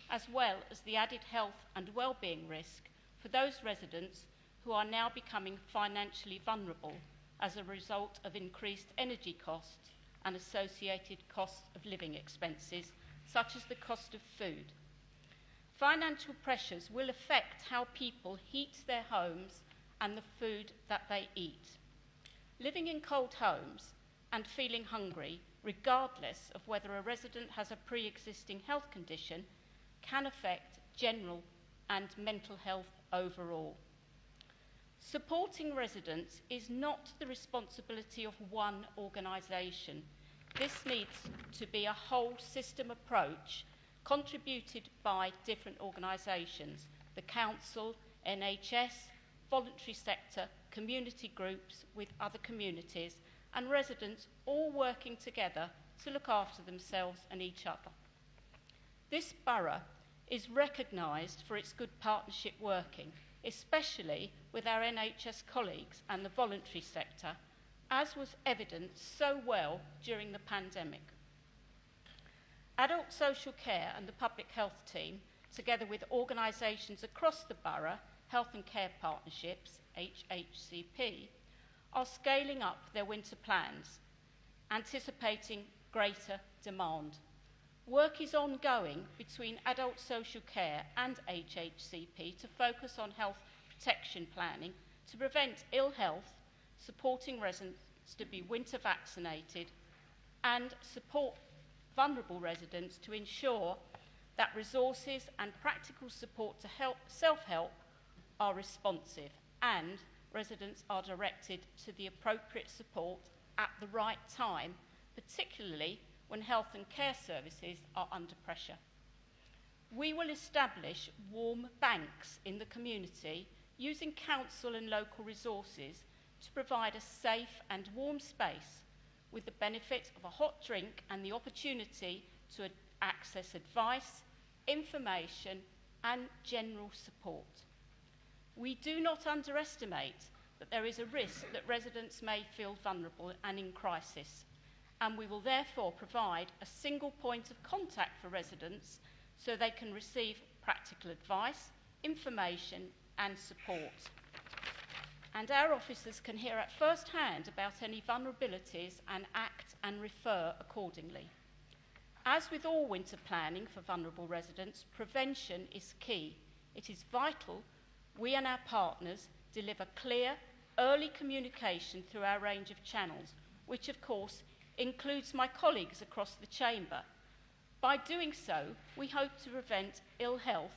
as well as the added health and well-being risk for those residents who are now becoming financially vulnerable as a result of increased energy costs and associated costs of living expenses, such as the cost of food. Financial pressures will affect how people heat their homes and the food that they eat. Living in cold homes and feeling hungry, regardless of whether a resident has a pre-existing health condition, can affect general and mental health overall. Supporting residents is not the responsibility of one organisation. This needs to be a whole system approach contributed by different organisations, the Council, NHS, voluntary sector, community groups with other communities and residents all working together to look after themselves and each other. This borough is recognised for its good partnership working, especially with our NHS colleagues and the voluntary sector, as was evident so well during the pandemic. Adult Social Care and the Public Health Team, together with organisations across the borough, Health and Care Partnerships, HHCP, are scaling up their winter plans, anticipating greater demand. Work is ongoing between Adult Social Care and HHCP to focus on health protection planning to prevent ill health, supporting residents to be winter vaccinated, and support vulnerable residents to ensure that resources and practical support to help self-help are responsive and residents are directed to the appropriate support at the right time, particularly when health and care services are under pressure. We will establish warm banks in the community using council and local resources to provide a safe and warm space with the benefit of a hot drink and the opportunity to access advice, information and general support. We do not underestimate that there is a risk that residents may feel vulnerable and in crisis, and we will therefore provide a single point of contact for residents so they can receive practical advice, information and support. And our officers can hear at first hand about any vulnerabilities and act and refer accordingly. As with all winter planning for vulnerable residents, prevention is key. It is vital we and our partners deliver clear, early communication through our range of channels, which of course includes my colleagues across the chamber. By doing so, we hope to prevent ill health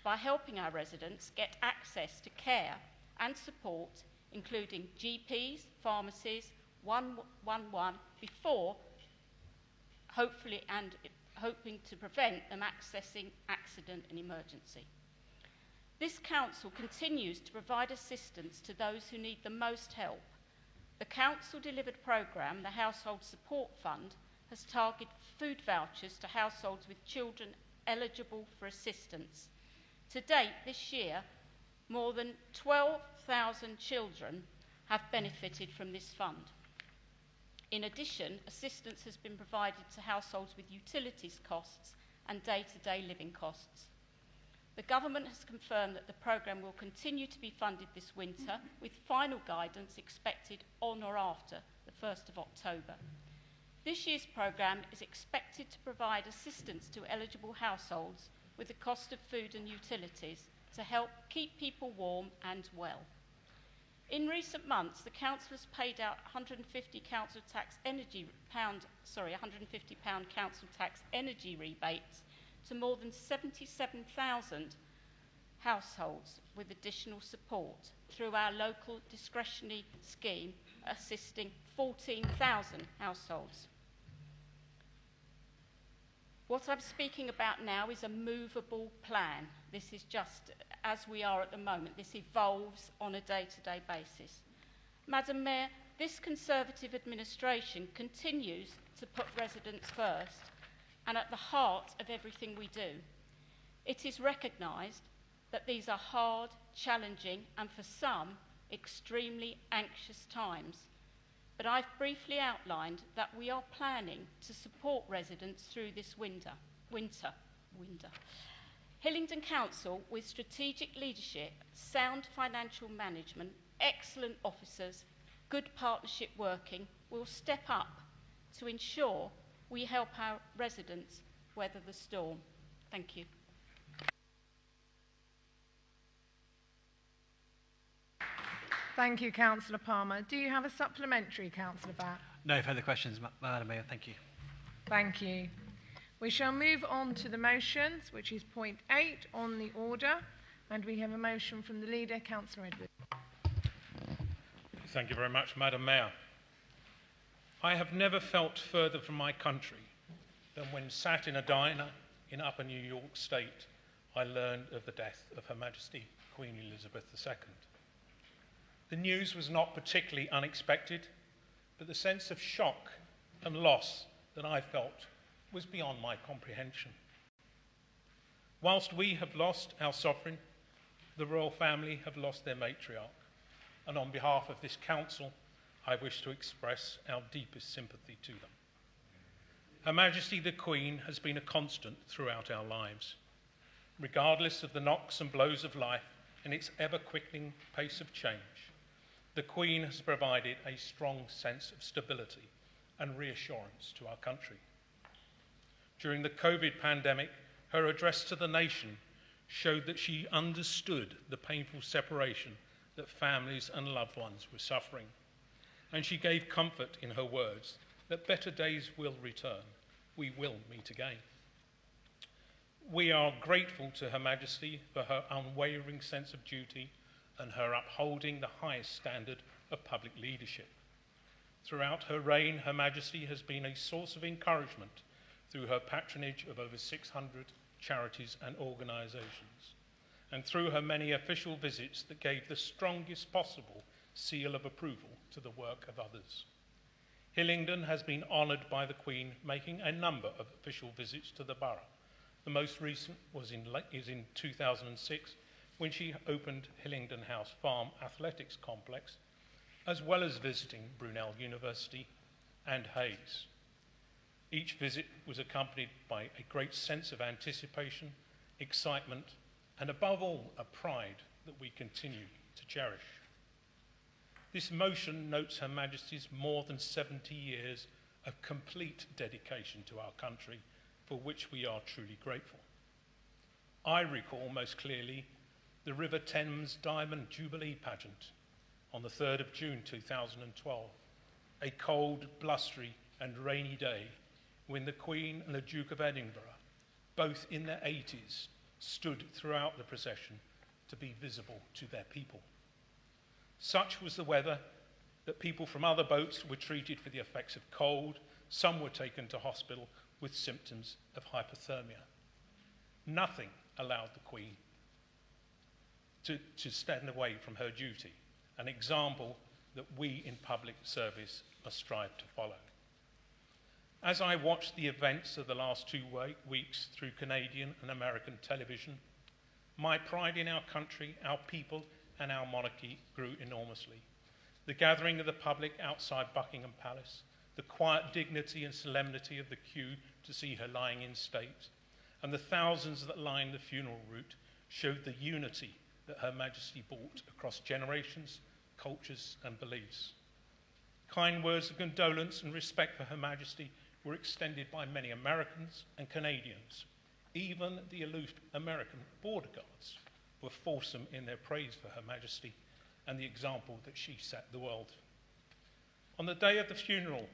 by helping our residents get access to care and support, including GPs, pharmacies, 111, before hoping to prevent them accessing accident and emergency. This council continues to provide assistance to those who need the most help. The council-delivered programme, the Household Support Fund, has targeted food vouchers to households with children eligible for assistance. To date, this year, more than 12,000 children have benefited from this fund. In addition, assistance has been provided to households with utilities costs and day-to-day living costs. The government has confirmed that the programme will continue to be funded this winter, with final guidance expected on or after the 1st of October. This year's programme is expected to provide assistance to eligible households with the cost of food and utilities to help keep people warm and well. In recent months, the council has paid out £150 council tax energy rebates to more than 77,000 households with additional support through our local discretionary scheme assisting 14,000 households. What I'm speaking about now is a movable plan. This is just as we are at the moment. This evolves on a day-to-day basis. Madam Mayor, this Conservative administration continues to put residents first and at the heart of everything we do. It is recognised that these are hard, challenging and for some extremely anxious times. But I've briefly outlined that we are planning to support residents through this winter. Hillingdon Council, with strategic leadership, sound financial management, excellent officers, good partnership working, will step up to ensure we help our residents weather the storm. Thank you. Thank you, Councillor Palmer. Do you have a supplementary, Councillor Batt? No further questions, Madam Mayor. Thank you. Thank you. We shall move on to the motions, which is point 8 on the order, and we have a motion from the leader, Councillor Edwards. Thank you very much, Madam Mayor. I have never felt further from my country than when sat in a diner in Upper New York State, I learned of the death of Her Majesty Queen Elizabeth II. The news was not particularly unexpected, but the sense of shock and loss that I felt was beyond my comprehension. Whilst we have lost our sovereign, the royal family have lost their matriarch, and on behalf of this council, I wish to express our deepest sympathy to them. Her Majesty the Queen has been a constant throughout our lives. Regardless of the knocks and blows of life and its ever-quickening pace of change, the Queen has provided a strong sense of stability and reassurance to our country. During the COVID pandemic, her address to the nation showed that she understood the painful separation that families and loved ones were suffering, and she gave comfort in her words that better days will return. We will meet again. We are grateful to Her Majesty for her unwavering sense of duty and her upholding the highest standard of public leadership. Throughout her reign, Her Majesty has been a source of encouragement through her patronage of over 600 charities and organisations, and through her many official visits that gave the strongest possible seal of approval to the work of others. Hillingdon has been honoured by the Queen, making a number of official visits to the borough. The most recent is in 2006, when she opened Hillingdon House Farm Athletics Complex, as well as visiting Brunel University and Hayes. Each visit was accompanied by a great sense of anticipation, excitement, and above all, a pride that we continue to cherish. This motion notes Her Majesty's more than 70 years of complete dedication to our country, for which we are truly grateful. I recall most clearly the River Thames Diamond Jubilee pageant on the 3rd of June 2012, a cold, blustery and rainy day when the Queen and the Duke of Edinburgh, both in their 80s, stood throughout the procession to be visible to their people. Such was the weather that people from other boats were treated for the effects of cold. Some were taken to hospital with symptoms of hypothermia. Nothing allowed the Queen to stand away from her duty, an example that we in public service must strive to follow. As I watched the events of the last 2 weeks through Canadian and American television, my pride in our country, our people, and our monarchy grew enormously. The gathering of the public outside Buckingham Palace, the quiet dignity and solemnity of the queue to see her lying in state, and the thousands that lined the funeral route showed the unity that Her Majesty brought across generations, cultures, and beliefs. Kind words of condolence and respect for Her Majesty were extended by many Americans and Canadians. Even the aloof American border guards were fulsome in their praise for Her Majesty, and the example that she set the world. On the day of the funeral,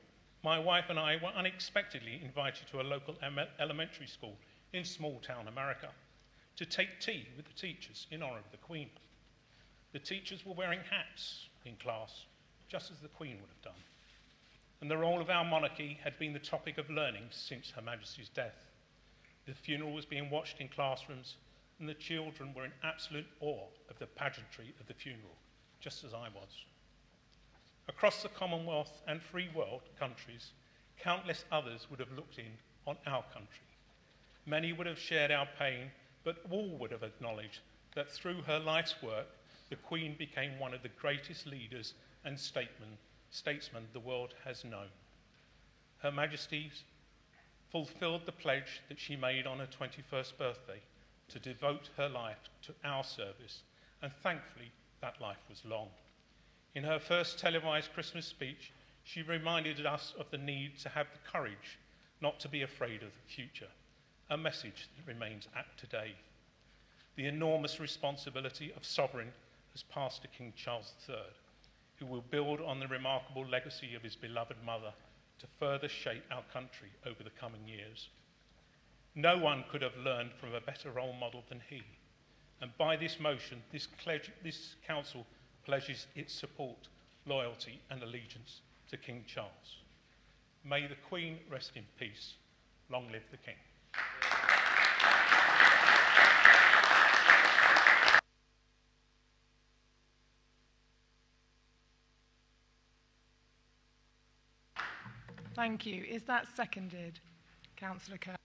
my wife and I were unexpectedly invited to a local elementary school in small-town America to take tea with the teachers in honour of the Queen. The teachers were wearing hats in class, just as the Queen would have done. And the role of our monarchy had been the topic of learning since Her Majesty's death. The funeral was being watched in classrooms, and the children were in absolute awe of the pageantry of the funeral, just as I was. Across the Commonwealth and free world countries, countless others would have looked in on our country. Many would have shared our pain, but all would have acknowledged that through her life's work, the Queen became one of the greatest leaders and statesmen the world has known. Her Majesty fulfilled the pledge that she made on her 21st birthday to devote her life to our service, and thankfully that life was long. In her first televised Christmas speech, she reminded us of the need to have the courage not to be afraid of the future, a message that remains apt today. The enormous responsibility of sovereign has passed to King Charles III, who will build on the remarkable legacy of his beloved mother to further shape our country over the coming years. No one could have learned from a better role model than he, and by this motion, this Council pledges its support, loyalty and allegiance to King Charles. May the Queen rest in peace. Long live the King. Thank you. Is that seconded, Councillor Kerr?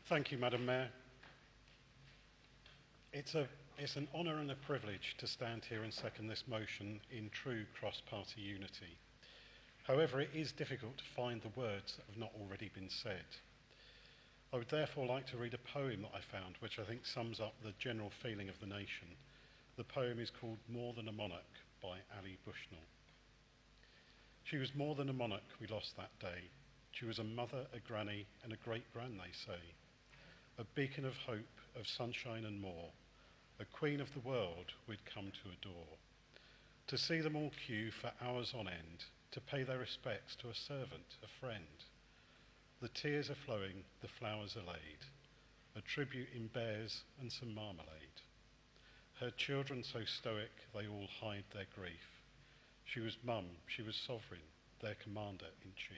Thank you, Madam Mayor. It's an honour and a privilege to stand here and second this motion in true cross-party unity. However, it is difficult to find the words that have not already been said. I would therefore like to read a poem that I found, which I think sums up the general feeling of the nation. The poem is called More Than a Monarch by Ali Bushnell. She was more than a monarch we lost that day. She was a mother, a granny, and a great-gran, they say. A beacon of hope, of sunshine and more. A queen of the world we'd come to adore. To see them all queue for hours on end, to pay their respects to a servant, a friend. The tears are flowing, the flowers are laid. A tribute in bears and some marmalade. Her children so stoic, they all hide their grief. She was mum, she was sovereign, their commander-in-chief.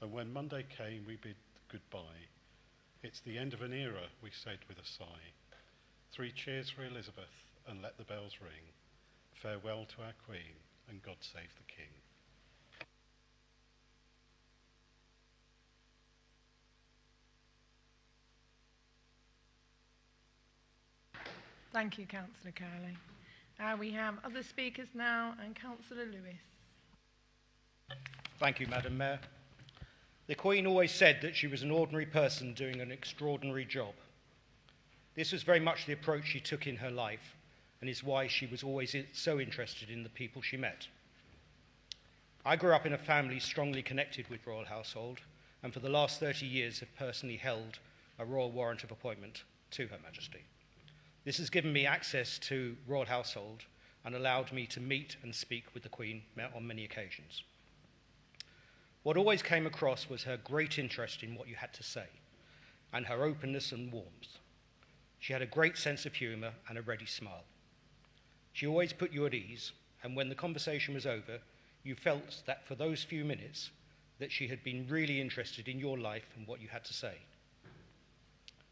And when Monday came, we bid goodbye. It's the end of an era, we said with a sigh. 3 cheers for Elizabeth, and let the bells ring. Farewell to our Queen, and God save the King. Thank you, Councillor Cowley. We have other speakers now, and Councillor Lewis. Thank you, Madam Mayor. The Queen always said that she was an ordinary person doing an extraordinary job. This was very much the approach she took in her life, and is why she was always so interested in the people she met. I grew up in a family strongly connected with royal household, and for the last 30 years have personally held a royal warrant of appointment to Her Majesty. This has given me access to royal household and allowed me to meet and speak with the Queen on many occasions. What always came across was her great interest in what you had to say, and her openness and warmth. She had a great sense of humour and a ready smile. She always put you at ease, and when the conversation was over, you felt that for those few minutes that she had been really interested in your life and what you had to say.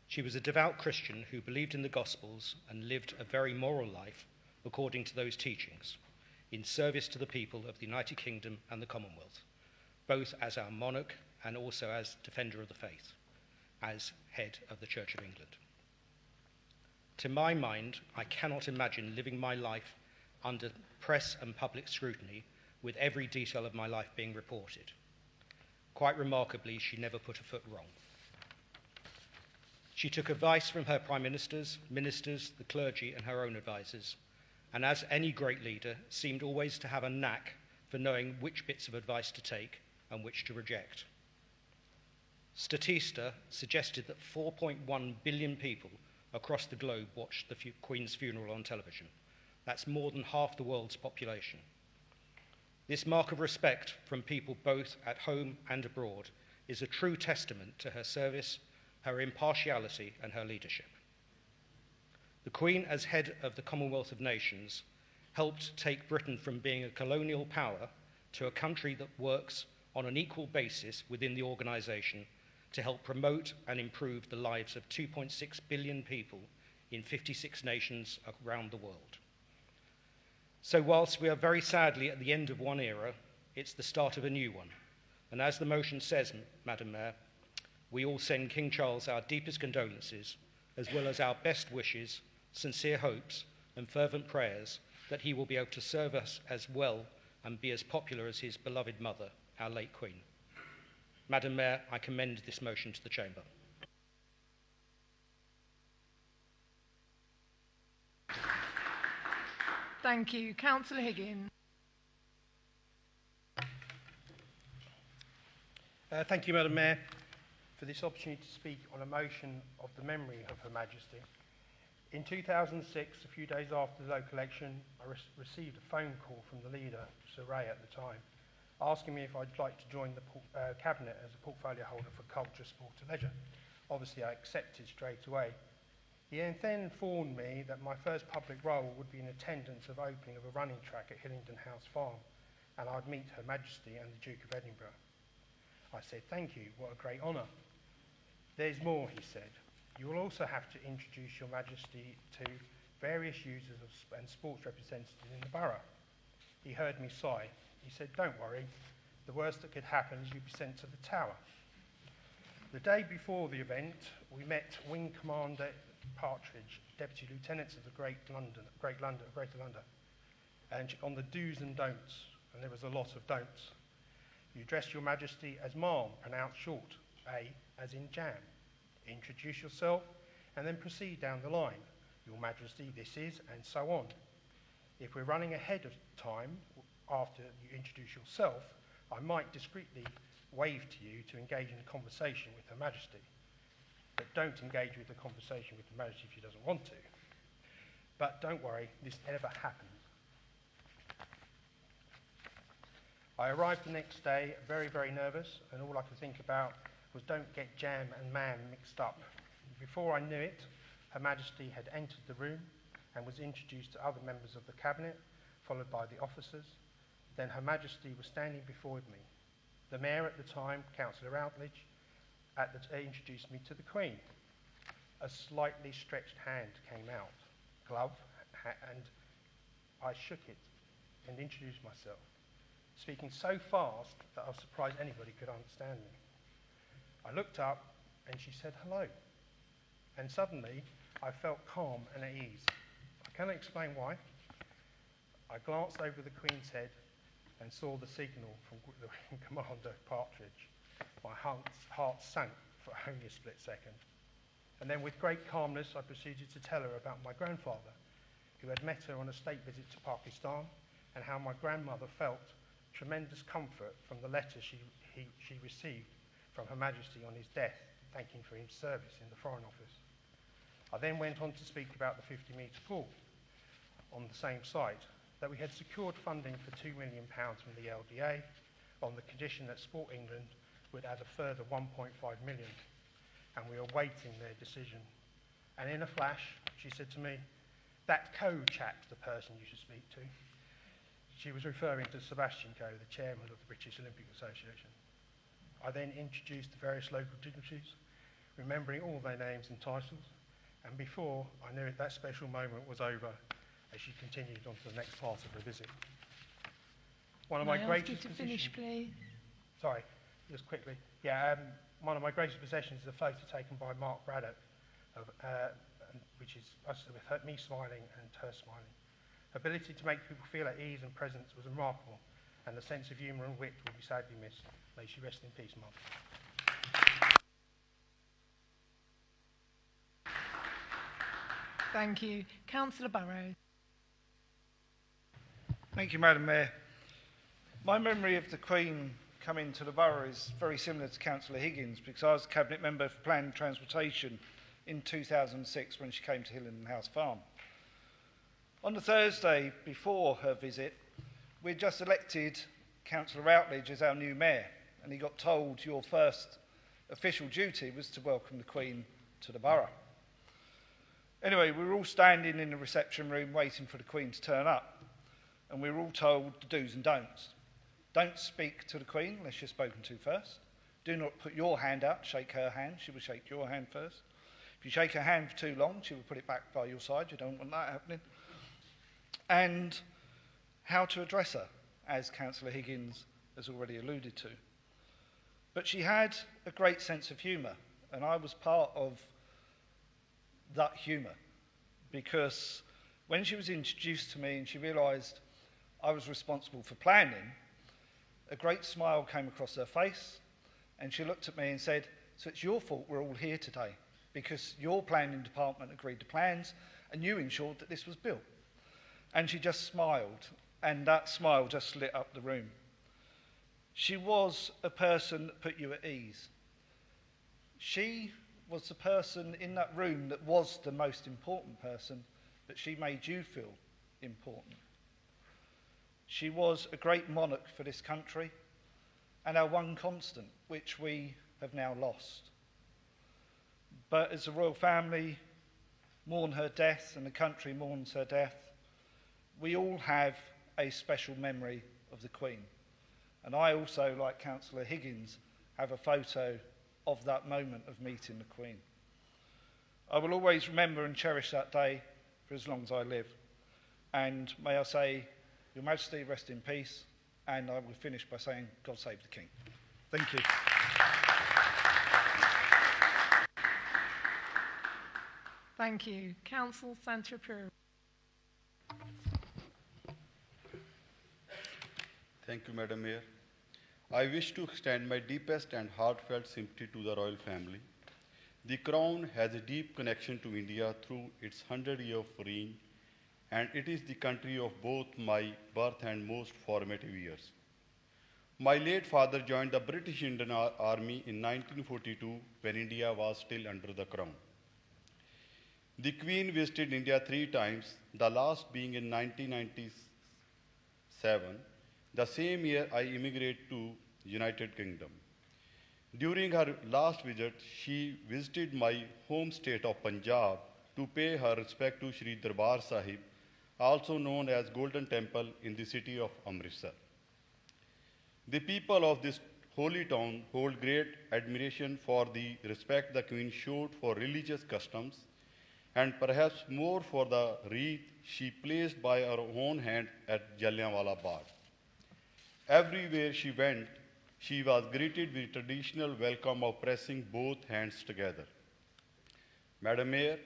She was a devout Christian who believed in the Gospels and lived a very moral life according to those teachings, in service to the people of the United Kingdom and the Commonwealth, both as our monarch and also as defender of the faith, as head of the Church of England. To my mind, I cannot imagine living my life under press and public scrutiny with every detail of my life being reported. Quite remarkably, she never put a foot wrong. She took advice from her prime ministers, the clergy, and her own advisors, and as any great leader, seemed always to have a knack for knowing which bits of advice to take and which to reject. Statista suggested that 4.1 billion people across the globe watch the Queen's funeral on television. That's more than half the world's population. This mark of respect from people both at home and abroad is a true testament to her service, her impartiality, and her leadership. The Queen, as head of the Commonwealth of Nations, helped take Britain from being a colonial power to a country that works on an equal basis within the organisation to help promote and improve the lives of 2.6 billion people in 56 nations around the world. So whilst we are very sadly at the end of one era, it's the start of a new one. And as the motion says, Madam Mayor, we all send King Charles our deepest condolences, as well as our best wishes, sincere hopes, and fervent prayers that he will be able to serve us as well and be as popular as his beloved mother, our late Queen. Madam Mayor, I commend this motion to the Chamber. Thank you. Councillor Higgins. Thank you, Madam Mayor, for this opportunity to speak on a motion of the memory of Her Majesty. In 2006, a few days after the local election, I received a phone call from the leader, Sir Ray at the time, asking me if I'd like to join the Cabinet as a portfolio holder for culture, sport and leisure. Obviously, I accepted straight away. He then informed me that my first public role would be in attendance of opening of a running track at Hillingdon House Farm, and I'd meet Her Majesty and the Duke of Edinburgh. I said, thank you, what a great honour. There's more, he said. You will also have to introduce Your Majesty to various users and sports representatives in the borough. He heard me sigh. He said, don't worry, the worst that could happen is you'd be sent to the Tower. The day before the event, we met Wing Commander Partridge, Deputy Lieutenants of the Greater London, and on the do's and don'ts, and there was a lot of don'ts. You address Your Majesty as Ma'am, pronounced short, A as in jam. Introduce yourself, and then proceed down the line. Your Majesty, this is, and so on. If we're running ahead of time, after you introduce yourself, I might discreetly wave to you to engage in a conversation with Her Majesty. But don't engage with the conversation with Her Majesty if she doesn't want to. But don't worry, this never happened. I arrived the next day very, very nervous, and all I could think about was don't get jam and man mixed up. Before I knew it, Her Majesty had entered the room and was introduced to other members of the Cabinet, followed by the officers. Then Her Majesty was standing before me. The Mayor at the time, Councillor Routledge, introduced me to the Queen. A slightly stretched hand came out, glove, and I shook it and introduced myself, speaking so fast that I was surprised anybody could understand me. I looked up and she said hello, and suddenly I felt calm and at ease. I cannot explain why. I glanced over the Queen's head and saw the signal from the Commander Partridge. My heart sank for only a split second. And then with great calmness, I proceeded to tell her about my grandfather, who had met her on a state visit to Pakistan, and how my grandmother felt tremendous comfort from the letter she received from Her Majesty on his death, thanking for his service in the Foreign Office. I then went on to speak about the 50-metre pool on the same site, that we had secured funding for £2 million from the LDA on the condition that Sport England would add a further 1.5 million, and we were awaiting their decision. And in a flash, she said to me, that Coe chap's the person you should speak to. She was referring to Sebastian Coe, the chairman of the British Olympic Association. I then introduced the various local dignitaries, remembering all their names and titles, and before I knew it, that special moment was over as she continued on to the next part of her visit. One of my greatest finish, please. Sorry, just quickly. Yeah, one of my greatest possessions is a photo taken by Mark Braddock, which is us with me smiling and her smiling. Her ability to make people feel at ease and presence was remarkable, and the sense of humour and wit will be sadly missed. May she rest in peace, Mark. Thank you. Councillor Burrows. Thank you, Madam Mayor. My memory of the Queen coming to the borough is very similar to Councillor Higgins, because I was Cabinet Member for Planning and Transportation in 2006 when she came to Hillingdon House Farm. On the Thursday before her visit, we'd just elected Councillor Routledge as our new mayor, and he got told your first official duty was to welcome the Queen to the borough. Anyway, we were all standing in the reception room waiting for the Queen to turn up, and we were all told the do's and don'ts. Don't speak to the Queen unless you're spoken to first. Do not put your hand out, shake her hand, she will shake your hand first. If you shake her hand for too long, she will put it back by your side, you don't want that happening. And how to address her, as Councillor Higgins has already alluded to. But she had a great sense of humour, and I was part of that humour, because when she was introduced to me and she realised I was responsible for planning, a great smile came across her face, and she looked at me and said, "So it's your fault we're all here today, because your planning department agreed to plans and you ensured that this was built." And she just smiled, and that smile just lit up the room. She was a person that put you at ease. She was the person in that room that was the most important person, but she made you feel important. She was a great monarch for this country and our one constant, which we have now lost. But as the royal family mourn her death and the country mourns her death, we all have a special memory of the Queen. And I also, like Councillor Higgins, have a photo of that moment of meeting the Queen. I will always remember and cherish that day for as long as I live. And may I say, Your Majesty, rest in peace, and I will finish by saying, God save the King. Thank you. Thank you. Councillor Santrapur. Thank you, Madam Mayor. I wish to extend my deepest and heartfelt sympathy to the royal family. The Crown has a deep connection to India through its 100-year reign, and it is the country of both my birth and most formative years. My late father joined the British Indian Army in 1942 when India was still under the Crown. The Queen visited India 3 times, the last being in 1997. The same year, I immigrated to United Kingdom. During her last visit, she visited my home state of Punjab to pay her respect to Sri Darbar Sahib, also known as Golden Temple in the city of Amritsar. The people of this holy town hold great admiration for the respect the Queen showed for religious customs, and perhaps more for the wreath she placed by her own hand at Jallianwala Bagh. Everywhere she went, she was greeted with traditional welcome of pressing both hands together. Madam Mayor,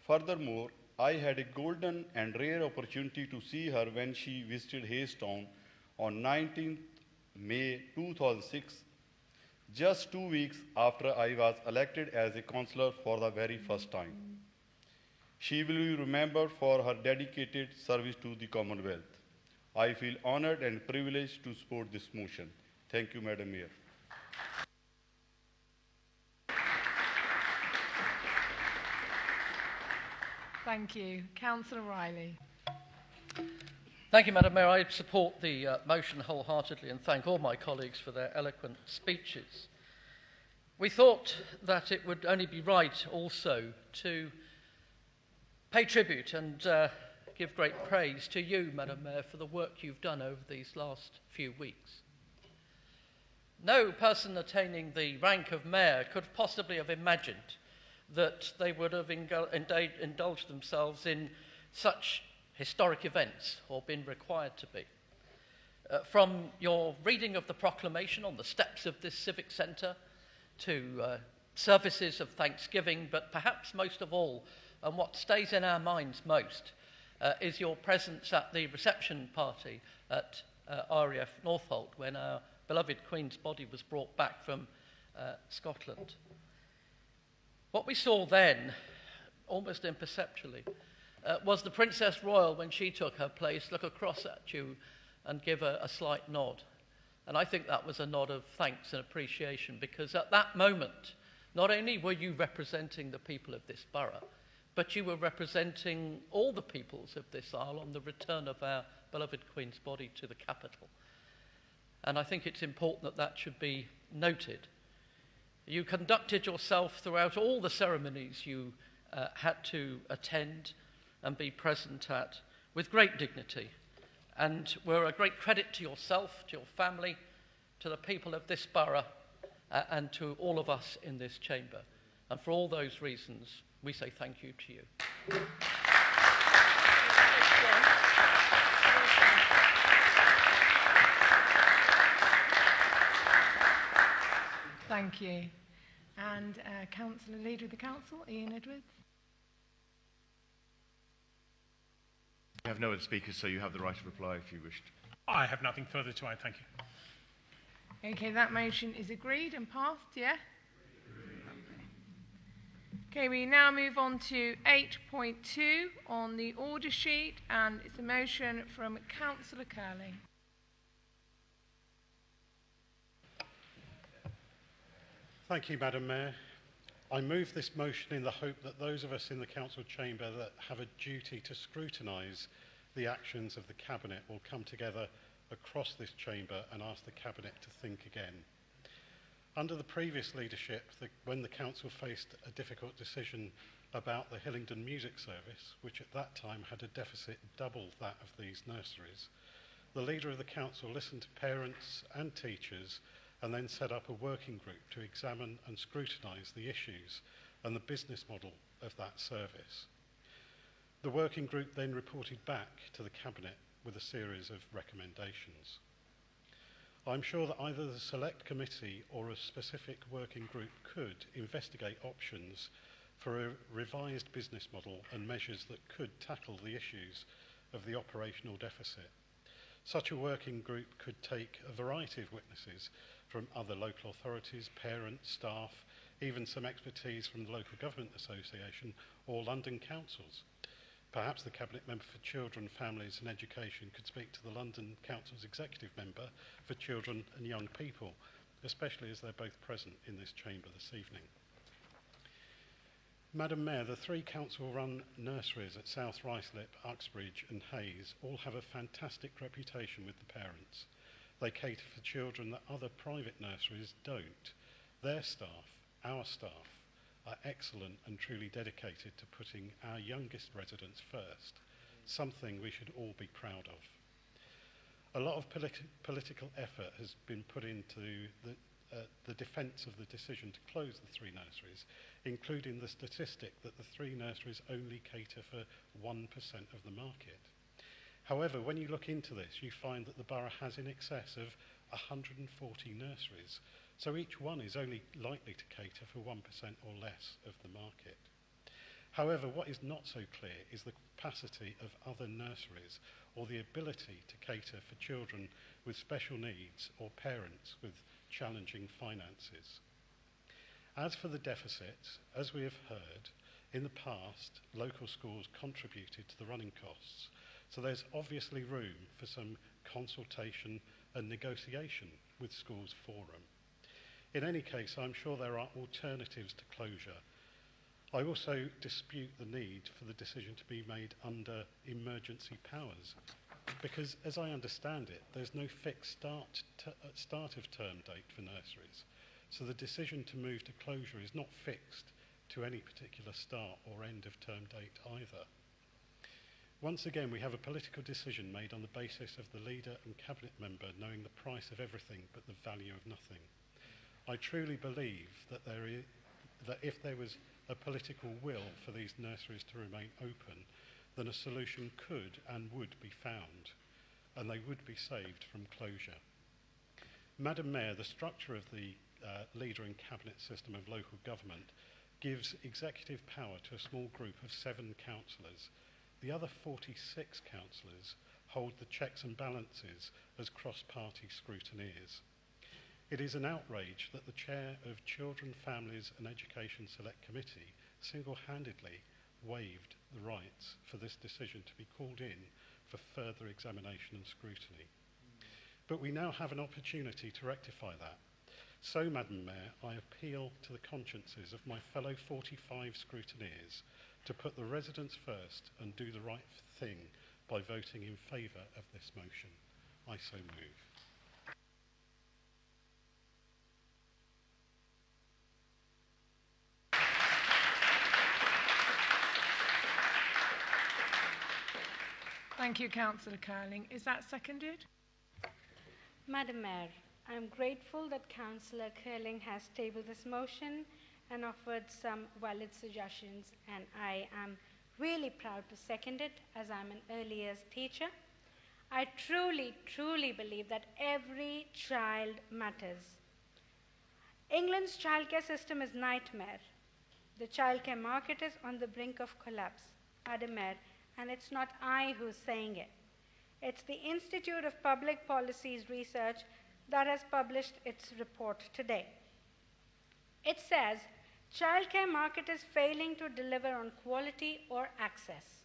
furthermore, I had a golden and rare opportunity to see her when she visited Haystown on 19th May 2006, just 2 weeks after I was elected as a councillor for the very first time. She will be remembered for her dedicated service to the Commonwealth. I feel honoured and privileged to support this motion. Thank you, Madam Mayor. Thank you. Councillor Riley. Thank you, Madam Mayor. I support the motion wholeheartedly and thank all my colleagues for their eloquent speeches. We thought that it would only be right also to pay tribute and give great praise to you, Madam Mayor, for the work you've done over these last few weeks. No person attaining the rank of mayor could possibly have imagined that they would have indulged themselves in such historic events or been required to be. From your reading of the proclamation on the steps of this Civic Centre to services of thanksgiving, but perhaps most of all, and what stays in our minds most, is your presence at the reception party at RAF Northolt when our beloved Queen's body was brought back from Scotland. What we saw then, almost imperceptibly, was the Princess Royal, when she took her place, look across at you and give a slight nod. And I think that was a nod of thanks and appreciation, because at that moment, not only were you representing the people of this borough, but you were representing all the peoples of this isle on the return of our beloved Queen's body to the capital. And I think it's important that that should be noted. You conducted yourself throughout all the ceremonies you had to attend and be present at with great dignity, and were a great credit to yourself, to your family, to the people of this borough, and to all of us in this chamber. And for all those reasons, we say thank you to you. Thank you. And Councillor Leader of the Council, Ian Edwards. We have no other speakers, so you have the right to reply if you wished. I have nothing further to add, thank you. Okay, that motion is agreed and passed, yeah? Okay, we now move on to 8.2 on the order sheet, and it's a motion from Councillor Curling. Thank you, Madam Mayor. I move this motion in the hope that those of us in the Council chamber that have a duty to scrutinise the actions of the Cabinet will come together across this chamber and ask the Cabinet to think again. Under the previous leadership, when the Council faced a difficult decision about the Hillingdon Music Service, which at that time had a deficit double that of these nurseries, the Leader of the Council listened to parents and teachers and then set up a working group to examine and scrutinise the issues and the business model of that service. The working group then reported back to the Cabinet with a series of recommendations. I'm sure that either the Select Committee or a specific working group could investigate options for a revised business model and measures that could tackle the issues of the operational deficit. Such a working group could take a variety of witnesses from other local authorities, parents, staff, even some expertise from the Local Government Association or London councils. Perhaps the Cabinet Member for Children, Families and Education could speak to the London Council's Executive Member for Children and Young People, especially as they're both present in this chamber this evening. Madam Mayor, the three council-run nurseries at South Ruislip, Uxbridge and Hayes all have a fantastic reputation with the parents. They cater for children that other private nurseries don't. Their staff, our staff, are excellent and truly dedicated to putting our youngest residents first, something we should all be proud of. A lot of political effort has been put into the defence of the decision to close the three nurseries, including the statistic that the three nurseries only cater for 1% of the market. However, when you look into this, you find that the borough has in excess of 140 nurseries, so each one is only likely to cater for 1% or less of the market. However, what is not so clear is the capacity of other nurseries or the ability to cater for children with special needs or parents with challenging finances. As for the deficit, as we have heard, in the past, local schools contributed to the running costs, so there's obviously room for some consultation and negotiation with Schools Forum. In any case, I'm sure there are alternatives to closure. I also dispute the need for the decision to be made under emergency powers, because as I understand it, there's no fixed start of term date for nurseries. So the decision to move to closure is not fixed to any particular start or end of term date either. Once again, we have a political decision made on the basis of the leader and cabinet member knowing the price of everything but the value of nothing. I truly believe that if there was a political will for these nurseries to remain open, then a solution could and would be found, and they would be saved from closure. Madam Mayor, the structure of the leader and cabinet system of local government gives executive power to a small group of 7 councillors. The other 46 councillors hold the checks and balances as cross-party scrutineers. It is an outrage that the chair of Children, Families and Education Select Committee single-handedly waived the rights for this decision to be called in for further examination and scrutiny. But we now have an opportunity to rectify that. So, Madam Mayor, I appeal to the consciences of my fellow 45 scrutineers to put the residents first and do the right thing by voting in favour of this motion. I so move. Thank you, Councillor Curling. Is that seconded? Madam Mayor, I am grateful that Councillor Curling has tabled this motion and offered some valid suggestions, and I am really proud to second it as I'm an early years teacher. I truly believe that every child matters. England's childcare system is nightmare. The childcare market is on the brink of collapse, Madam Mayor, and it's not I who's saying it. It's the Institute of Public Policy's research that has published its report today. It says, childcare market is failing to deliver on quality or access.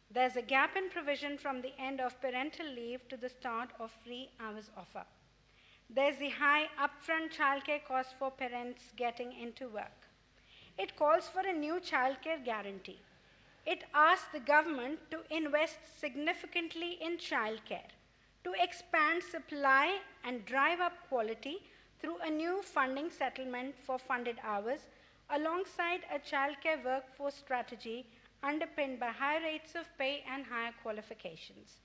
There's a gap in provision from the end of parental leave to the start of free hours offer. There's the high upfront childcare cost for parents getting into work. It calls for a new childcare guarantee. It asks the government to invest significantly in childcare, to expand supply and drive up quality through a new funding settlement for funded hours, alongside a childcare workforce strategy underpinned by high rates of pay and higher qualifications.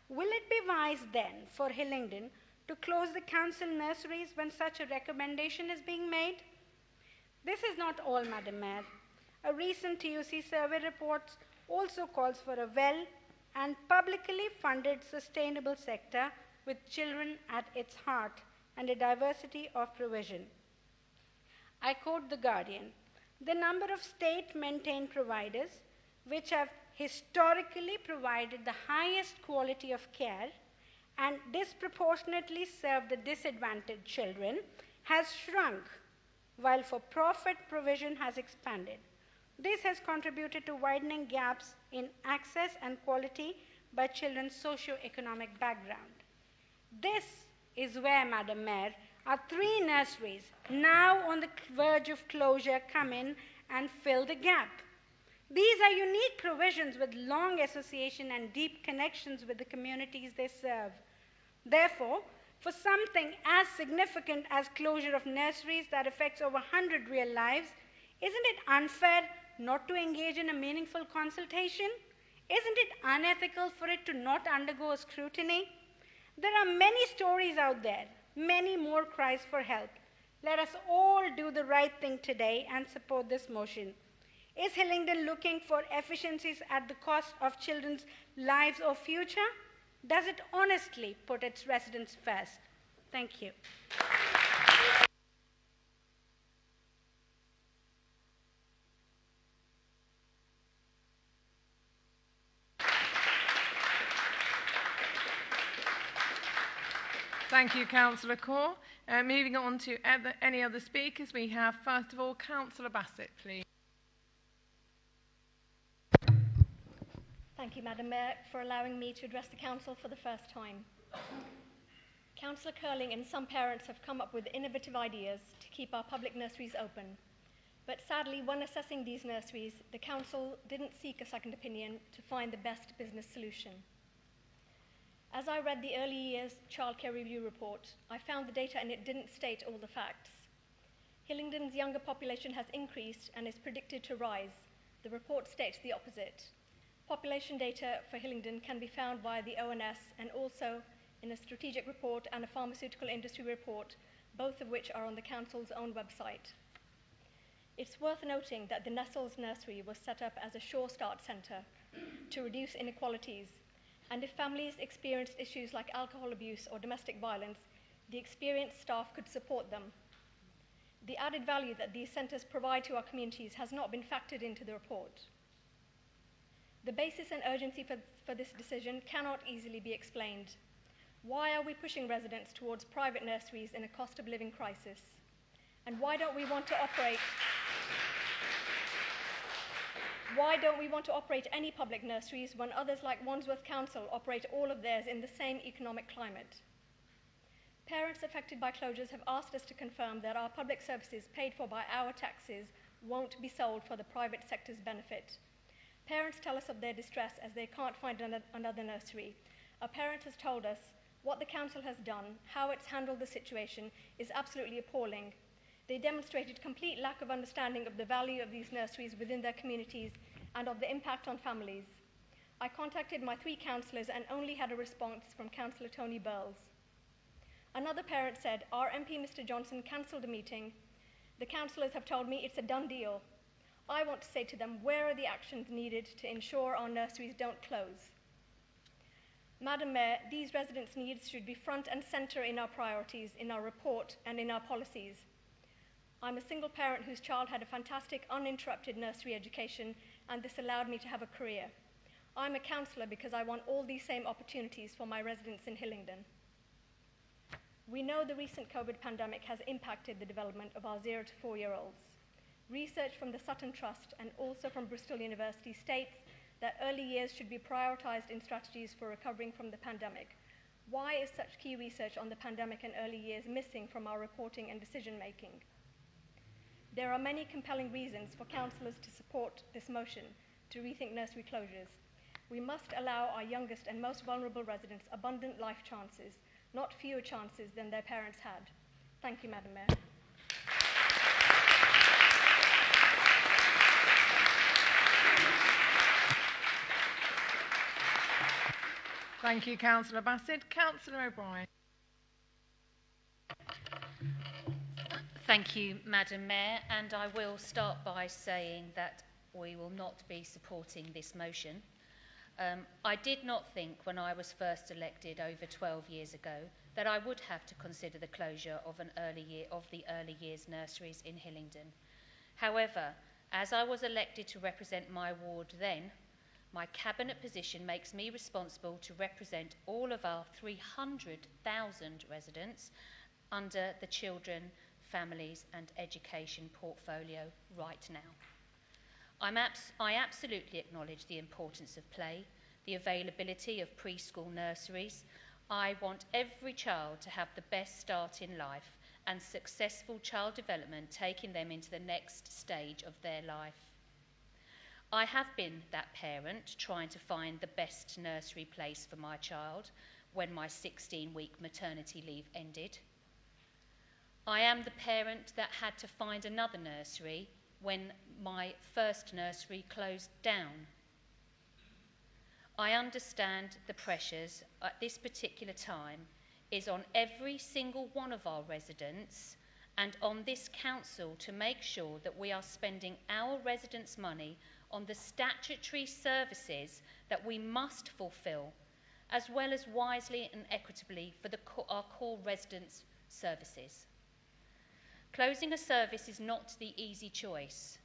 Will it be wise then for Hillingdon to close the council nurseries when such a recommendation is being made? This is not all, Madam Mayor. A recent TUC survey report also calls for a well and publicly funded sustainable sector with children at its heart and a diversity of provision. I quote The Guardian, "The number of state-maintained providers which have historically provided the highest quality of care and disproportionately served the disadvantaged children has shrunk, while for-profit provision has expanded. This has contributed to widening gaps in access and quality by children's socio-economic background." This is where, Madam Mayor, our 3 nurseries, now on the verge of closure, come in and fill the gap. These are unique provisions with long association and deep connections with the communities they serve. Therefore, for something as significant as closure of nurseries that affects over 100 real lives, isn't it unfair not to engage in a meaningful consultation? Isn't it unethical for it to not undergo a scrutiny? There are many stories out there, many more cries for help. Let us all do the right thing today and support this motion. Is Hillingdon looking for efficiencies at the cost of children's lives or future? Does it honestly put its residents first? Thank you. Thank you, Councillor Kaur. Moving on to any other speakers, we have first of all Councillor Bassett, please. Thank you, Madam Mayor, for allowing me to address the Council for the first time. Councillor Curling and some parents have come up with innovative ideas to keep our public nurseries open. But sadly, when assessing these nurseries, the Council didn't seek a second opinion to find the best business solution. As I read the early years childcare review report, I found the data and it didn't state all the facts. Hillingdon's younger population has increased and is predicted to rise. The report states the opposite. Population data for Hillingdon can be found via the ONS and also in a strategic report and a pharmaceutical industry report, both of which are on the Council's own website. It's worth noting that the Nestles Nursery was set up as a Sure Start Centre to reduce inequalities, and if families experienced issues like alcohol abuse or domestic violence, the experienced staff could support them. The added value that these centres provide to our communities has not been factored into the report. The basis and urgency for this decision cannot easily be explained. Why are we pushing residents towards private nurseries in a cost of living crisis? And why don't we want to operate any public nurseries when others like Wandsworth Council operate all of theirs in the same economic climate? Parents affected by closures have asked us to confirm that our public services paid for by our taxes won't be sold for the private sector's benefit. Parents tell us of their distress as they can't find another nursery. A parent has told us what the council has done, how it's handled the situation, is absolutely appalling. They demonstrated complete lack of understanding of the value of these nurseries within their communities and of the impact on families. I contacted my 3 councillors and only had a response from Councillor Tony Burles. Another parent said, our MP Mr Johnson cancelled a meeting. The councillors have told me it's a done deal. I want to say to them, where are the actions needed to ensure our nurseries don't close? Madam Mayor, these residents' needs should be front and centre in our priorities, in our report and in our policies. I'm a single parent whose child had a fantastic uninterrupted nursery education, and this allowed me to have a career. I'm a councillor because I want all these same opportunities for my residents in Hillingdon. We know the recent COVID pandemic has impacted the development of our 0 to 4-year-olds. Research from the Sutton Trust and also from Bristol University states that early years should be prioritised in strategies for recovering from the pandemic. Why is such key research on the pandemic and early years missing from our reporting and decision making? There are many compelling reasons for councillors to support this motion to rethink nursery closures. We must allow our youngest and most vulnerable residents abundant life chances, not fewer chances than their parents had. Thank you, Madam Mayor. Thank you, Councillor Bassett. Councillor O'Brien. Thank you, Madam Mayor, and I will start by saying that we will not be supporting this motion. I did not think when I was first elected over 12 years ago that I would have to consider the closure of the early years nurseries in Hillingdon. However, as I was elected to represent my ward then, my cabinet position makes me responsible to represent all of our 300,000 residents under the Children, Families and Education portfolio right now. I absolutely acknowledge the importance of play, the availability of preschool nurseries. I want every child to have the best start in life and successful child development, taking them into the next stage of their life. I have been that parent trying to find the best nursery place for my child when my 16-week maternity leave ended. I am the parent that had to find another nursery when my first nursery closed down. I understand the pressures at this particular time is on every single one of our residents and on this council to make sure that we are spending our residents' money on the statutory services that we must fulfil, as well as wisely and equitably for our core residents' services. Closing a service is not the easy choice,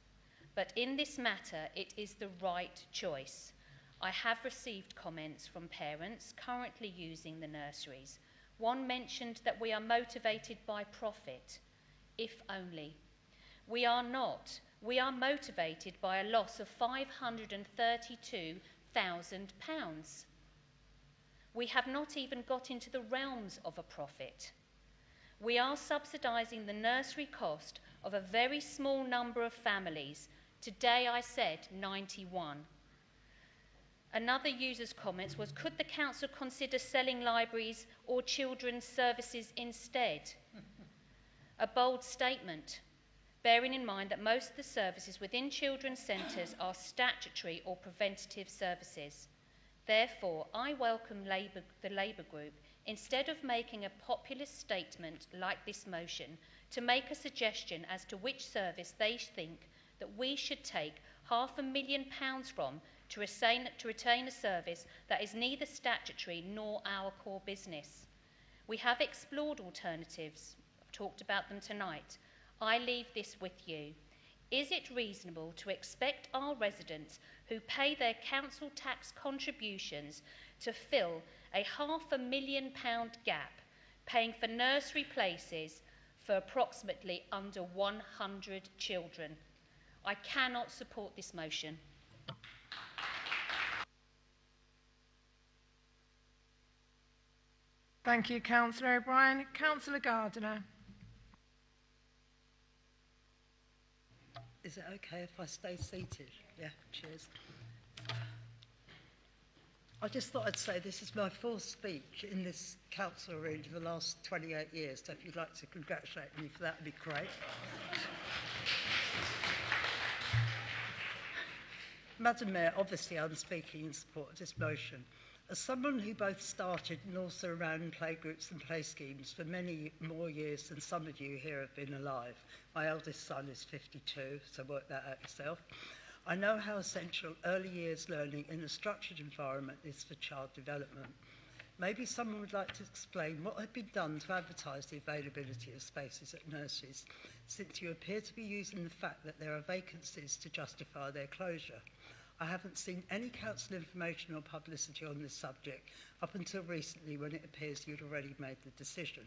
but in this matter it is the right choice. I have received comments from parents currently using the nurseries. One mentioned that we are motivated by profit. If only. We are not. We are motivated by a loss of £532,000. We have not even got into the realms of a profit. We are subsidising the nursery cost of a very small number of families. Today I said 91. Another user's comments was, could the council consider selling libraries or children's services instead? A bold statement, bearing in mind that most of the services within children's centres are statutory or preventative services. Therefore, I welcome the Labour group, instead of making a populist statement like this motion, to make a suggestion as to which service they think that we should take £500,000 from to retain a service that is neither statutory nor our core business. We have explored alternatives. I've talked about them tonight. I leave this with you. Is it reasonable to expect our residents who pay their council tax contributions to fill a £500,000 gap, paying for nursery places for approximately under 100 children? I cannot support this motion. Thank you, Councillor O'Brien. Councillor Gardiner. Is it okay if I stay seated? Yeah, cheers. I just thought I'd say this is my fourth speech in this council room for the last 28 years, so if you'd like to congratulate me for that, would be great. Madam Mayor, obviously I'm speaking in support of this motion. As someone who both started and also ran playgroups and play schemes for many more years than some of you here have been alive, my eldest son is 52, so work that out yourself, I know how essential early years learning in a structured environment is for child development. Maybe someone would like to explain what had been done to advertise the availability of spaces at nurseries, since you appear to be using the fact that there are vacancies to justify their closure. I haven't seen any council information or publicity on this subject up until recently, when it appears you'd already made the decision.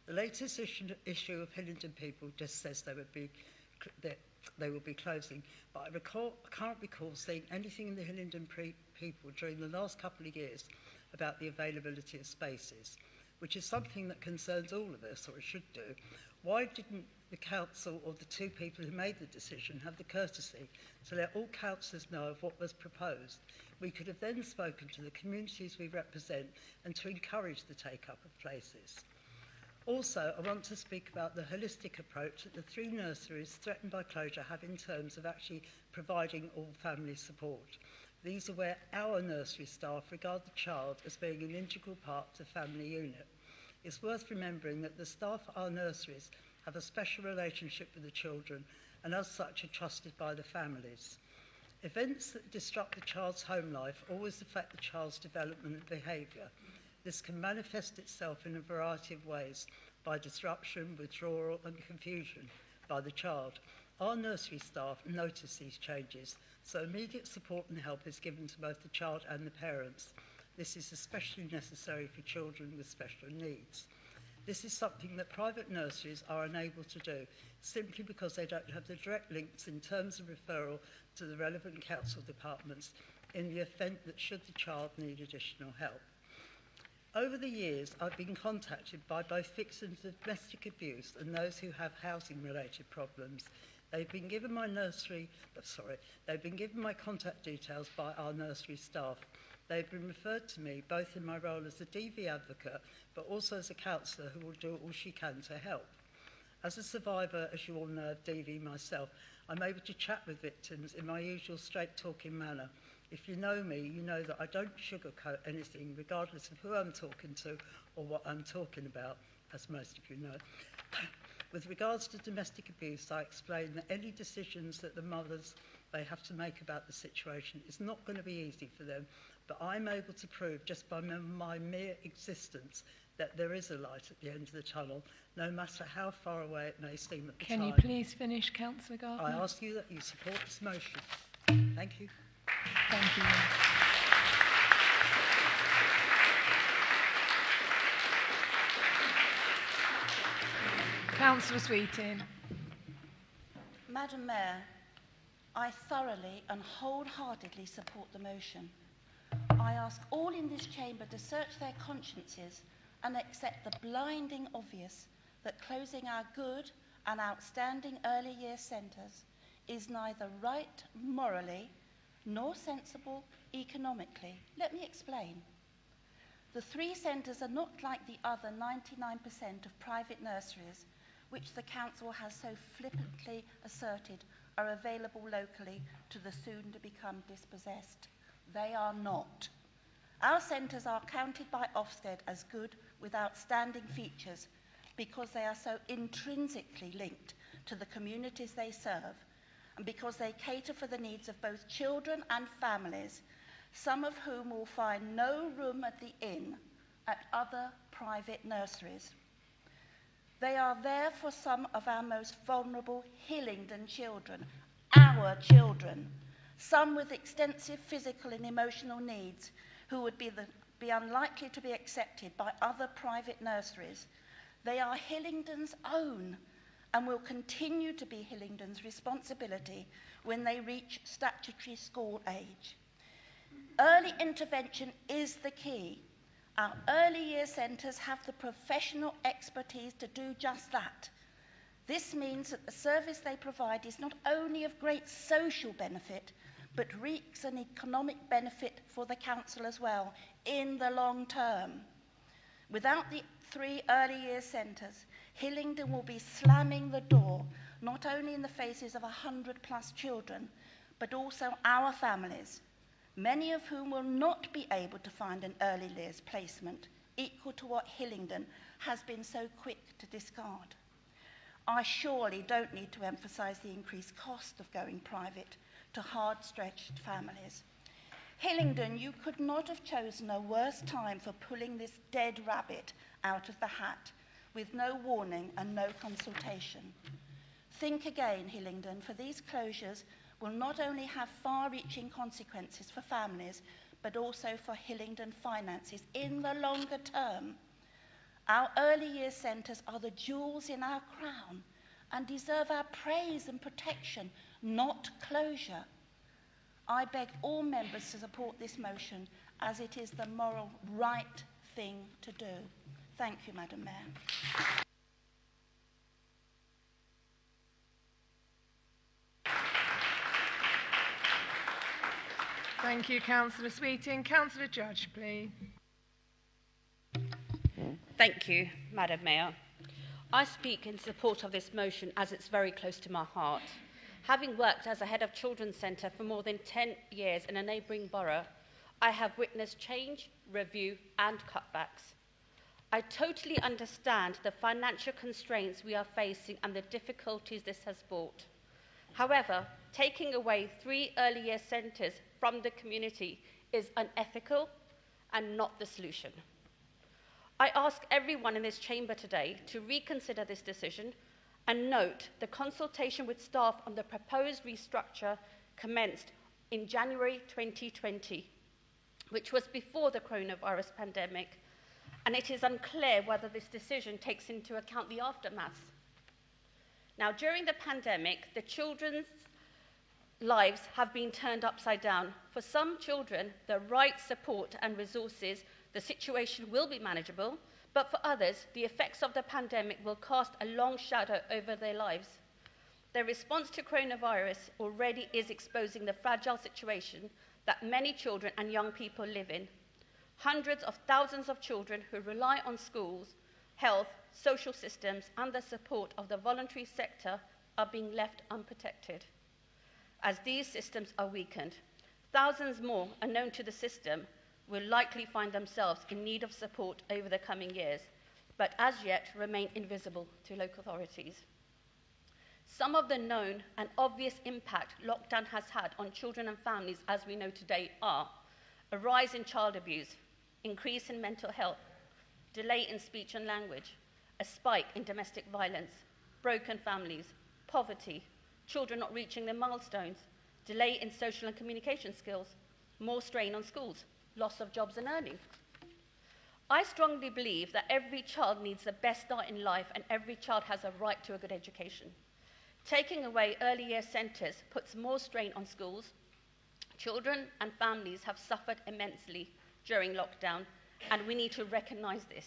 The latest issue of Hillingdon People just says they will be closing, but I can't recall seeing anything in the Hillingdon People during the last couple of years about the availability of spaces, which is something that concerns all of us, or it should do. Why didn't the council or the two people who made the decision have the courtesy to let all councillors know of what was proposed? We could have then spoken to the communities we represent and to encourage the take-up of places. Also, I want to speak about the holistic approach that the 3 nurseries threatened by closure have in terms of actually providing all family support. These are where our nursery staff regard the child as being an integral part of the family unit. It's worth remembering that the staff at our nurseries have a special relationship with the children and as such are trusted by the families. Events that disrupt the child's home life always affect the child's development and behaviour. This can manifest itself in a variety of ways, by disruption, withdrawal and confusion by the child. Our nursery staff notice these changes, so immediate support and help is given to both the child and the parents. This is especially necessary for children with special needs. This is something that private nurseries are unable to do, simply because they don't have the direct links in terms of referral to the relevant council departments in the event that should the child need additional help. Over the years, I've been contacted by both victims of domestic abuse and those who have housing-related problems. They've been given my contact details by our nursery staff. They've been referred to me both in my role as a DV advocate, but also as a counsellor who will do all she can to help. As a survivor, as you all know, of DV myself, I'm able to chat with victims in my usual straight-talking manner. If you know me, you know that I don't sugarcoat anything, regardless of who I'm talking to or what I'm talking about, as most of you know. With regards to domestic abuse, I explain that any decisions that the mothers they have to make about the situation is not going to be easy for them, but I'm able to prove just by my mere existence that there is a light at the end of the tunnel, no matter how far away it may seem at the time. Can you please finish, Councillor Gardner? I ask you that you support this motion. Thank you. Thank you. Councillor Sweeting. Madam Mayor, I thoroughly and wholeheartedly support the motion. I ask all in this chamber to search their consciences and accept the blinding obvious that closing our good and outstanding early year centres is neither right morally nor sensible economically. Let me explain. The 3 centres are not like the other 99% of private nurseries, which the council has so flippantly asserted are available locally to the soon-to-become dispossessed. They are not. Our centres are counted by Ofsted as good with outstanding features because they are so intrinsically linked to the communities they serve, and because they cater for the needs of both children and families, some of whom will find no room at the inn at other private nurseries. They are there for some of our most vulnerable Hillingdon children, our children, some with extensive physical and emotional needs who would be unlikely to be accepted by other private nurseries. They are Hillingdon's own and will continue to be Hillingdon's responsibility when they reach statutory school age. Early intervention is the key. Our early year centres have the professional expertise to do just that. This means that the service they provide is not only of great social benefit, but reaps an economic benefit for the council as well, in the long term. Without the 3 early year centres, Hillingdon will be slamming the door, not only in the faces of 100+ children, but also our families, many of whom will not be able to find an early years placement equal to what Hillingdon has been so quick to discard. I surely don't need to emphasise the increased cost of going private to hard-stretched families. Hillingdon, you could not have chosen a worse time for pulling this dead rabbit out of the hat with no warning and no consultation. Think again, Hillingdon, for these closures will not only have far-reaching consequences for families, but also for Hillingdon finances in the longer term. Our early years centres are the jewels in our crown and deserve our praise and protection, not closure. I beg all members to support this motion as it is the moral right thing to do. Thank you, Madam Mayor. Thank you, Councillor Sweeting. Councillor Judge, please. Thank you, Madam Mayor. I speak in support of this motion as it's very close to my heart. Having worked as a head of Children's Centre for more than 10 years in a neighbouring borough, I have witnessed change, review and cutbacks. I totally understand the financial constraints we are facing and the difficulties this has brought. However, taking away 3 early year centres from the community is unethical and not the solution. I ask everyone in this chamber today to reconsider this decision and note the consultation with staff on the proposed restructure commenced in January 2020, which was before the coronavirus pandemic, and it is unclear whether this decision takes into account the aftermath. Now, during the pandemic, the children's lives have been turned upside down. For some children, the right support and resources, the situation will be manageable, but for others, the effects of the pandemic will cast a long shadow over their lives. The response to coronavirus already is exposing the fragile situation that many children and young people live in. Hundreds of thousands of children who rely on schools, health, social systems, and the support of the voluntary sector are being left unprotected. As these systems are weakened, thousands more unknown to the system will likely find themselves in need of support over the coming years, but as yet remain invisible to local authorities. Some of the known and obvious impact lockdown has had on children and families, as we know today, are a rise in child abuse, increase in mental health, delay in speech and language, a spike in domestic violence, broken families, poverty, children not reaching their milestones, delay in social and communication skills, more strain on schools, loss of jobs and earnings. I strongly believe that every child needs the best start in life and every child has a right to a good education. Taking away early year centres puts more strain on schools. Children and families have suffered immensely during lockdown, and we need to recognise this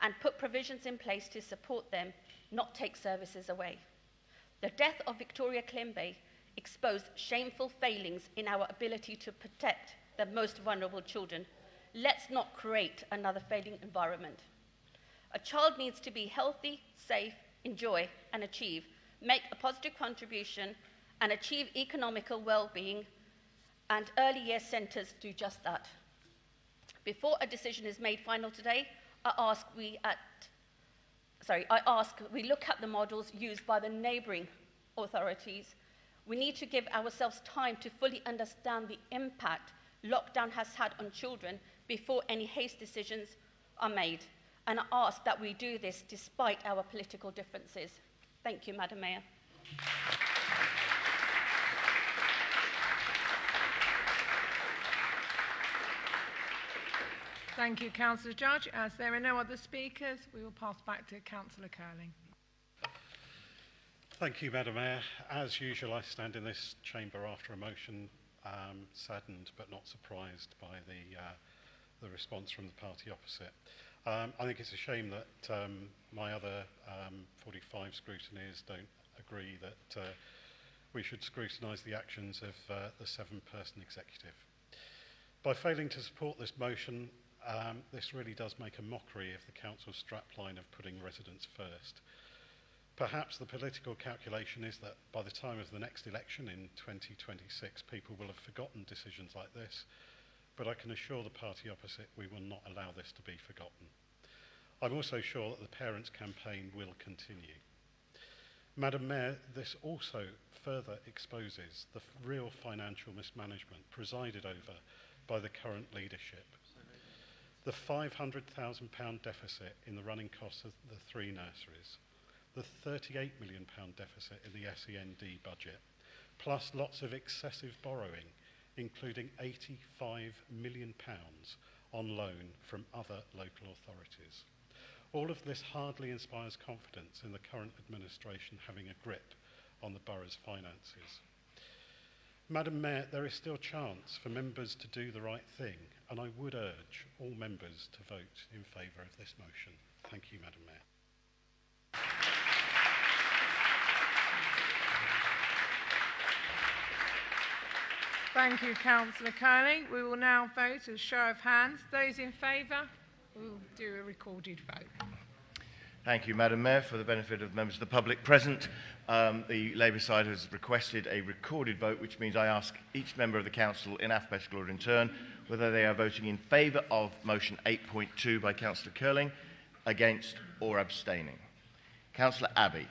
and put provisions in place to support them, not take services away. The death of Victoria Cllr exposed shameful failings in our ability to protect the most vulnerable children. Let's not create another failing environment. A child needs to be healthy, safe, enjoy and achieve, make a positive contribution and achieve economical well-being, and early year centres do just that. Before a decision is made final today, I ask we look at the models used by the neighbouring authorities. We need to give ourselves time to fully understand the impact lockdown has had on children before any hasty decisions are made. And I ask that we do this despite our political differences. Thank you, Madam Mayor. Thank you, Councillor Judge. As there are no other speakers, we will pass back to Councillor Curling. Thank you, Madam Mayor. As usual, I stand in this chamber after a motion, saddened but not surprised by the the response from the party opposite. I think it's a shame that my other 45 scrutineers don't agree that we should scrutinise the actions of the 7-person executive. By failing to support this motion, this really does make a mockery of the council's strapline of putting residents first. Perhaps the political calculation is that by the time of the next election in 2026, people will have forgotten decisions like this, but I can assure the party opposite we will not allow this to be forgotten. I'm also sure that the parents' campaign will continue. Madam Mayor, this also further exposes the real financial mismanagement presided over by the current leadership. The £500,000 deficit in the running costs of the 3 nurseries, the £38 million deficit in the SEND budget, plus lots of excessive borrowing, including £85 million on loan from other local authorities. All of this hardly inspires confidence in the current administration having a grip on the borough's finances. Madam Mayor, there is still chance for members to do the right thing, and I would urge all members to vote in favour of this motion. Thank you, Madam Mayor. Thank you, Councillor Curling. We will now vote as show of hands. Those in favour, we will do a recorded vote. Thank you, Madam Mayor. For the benefit of members of the public present, the Labour side has requested a recorded vote, which means I ask each member of the council in alphabetical order in turn whether they are voting in favour of motion 8.2 by Councillor Curling, against or abstaining. Councillor Abbey.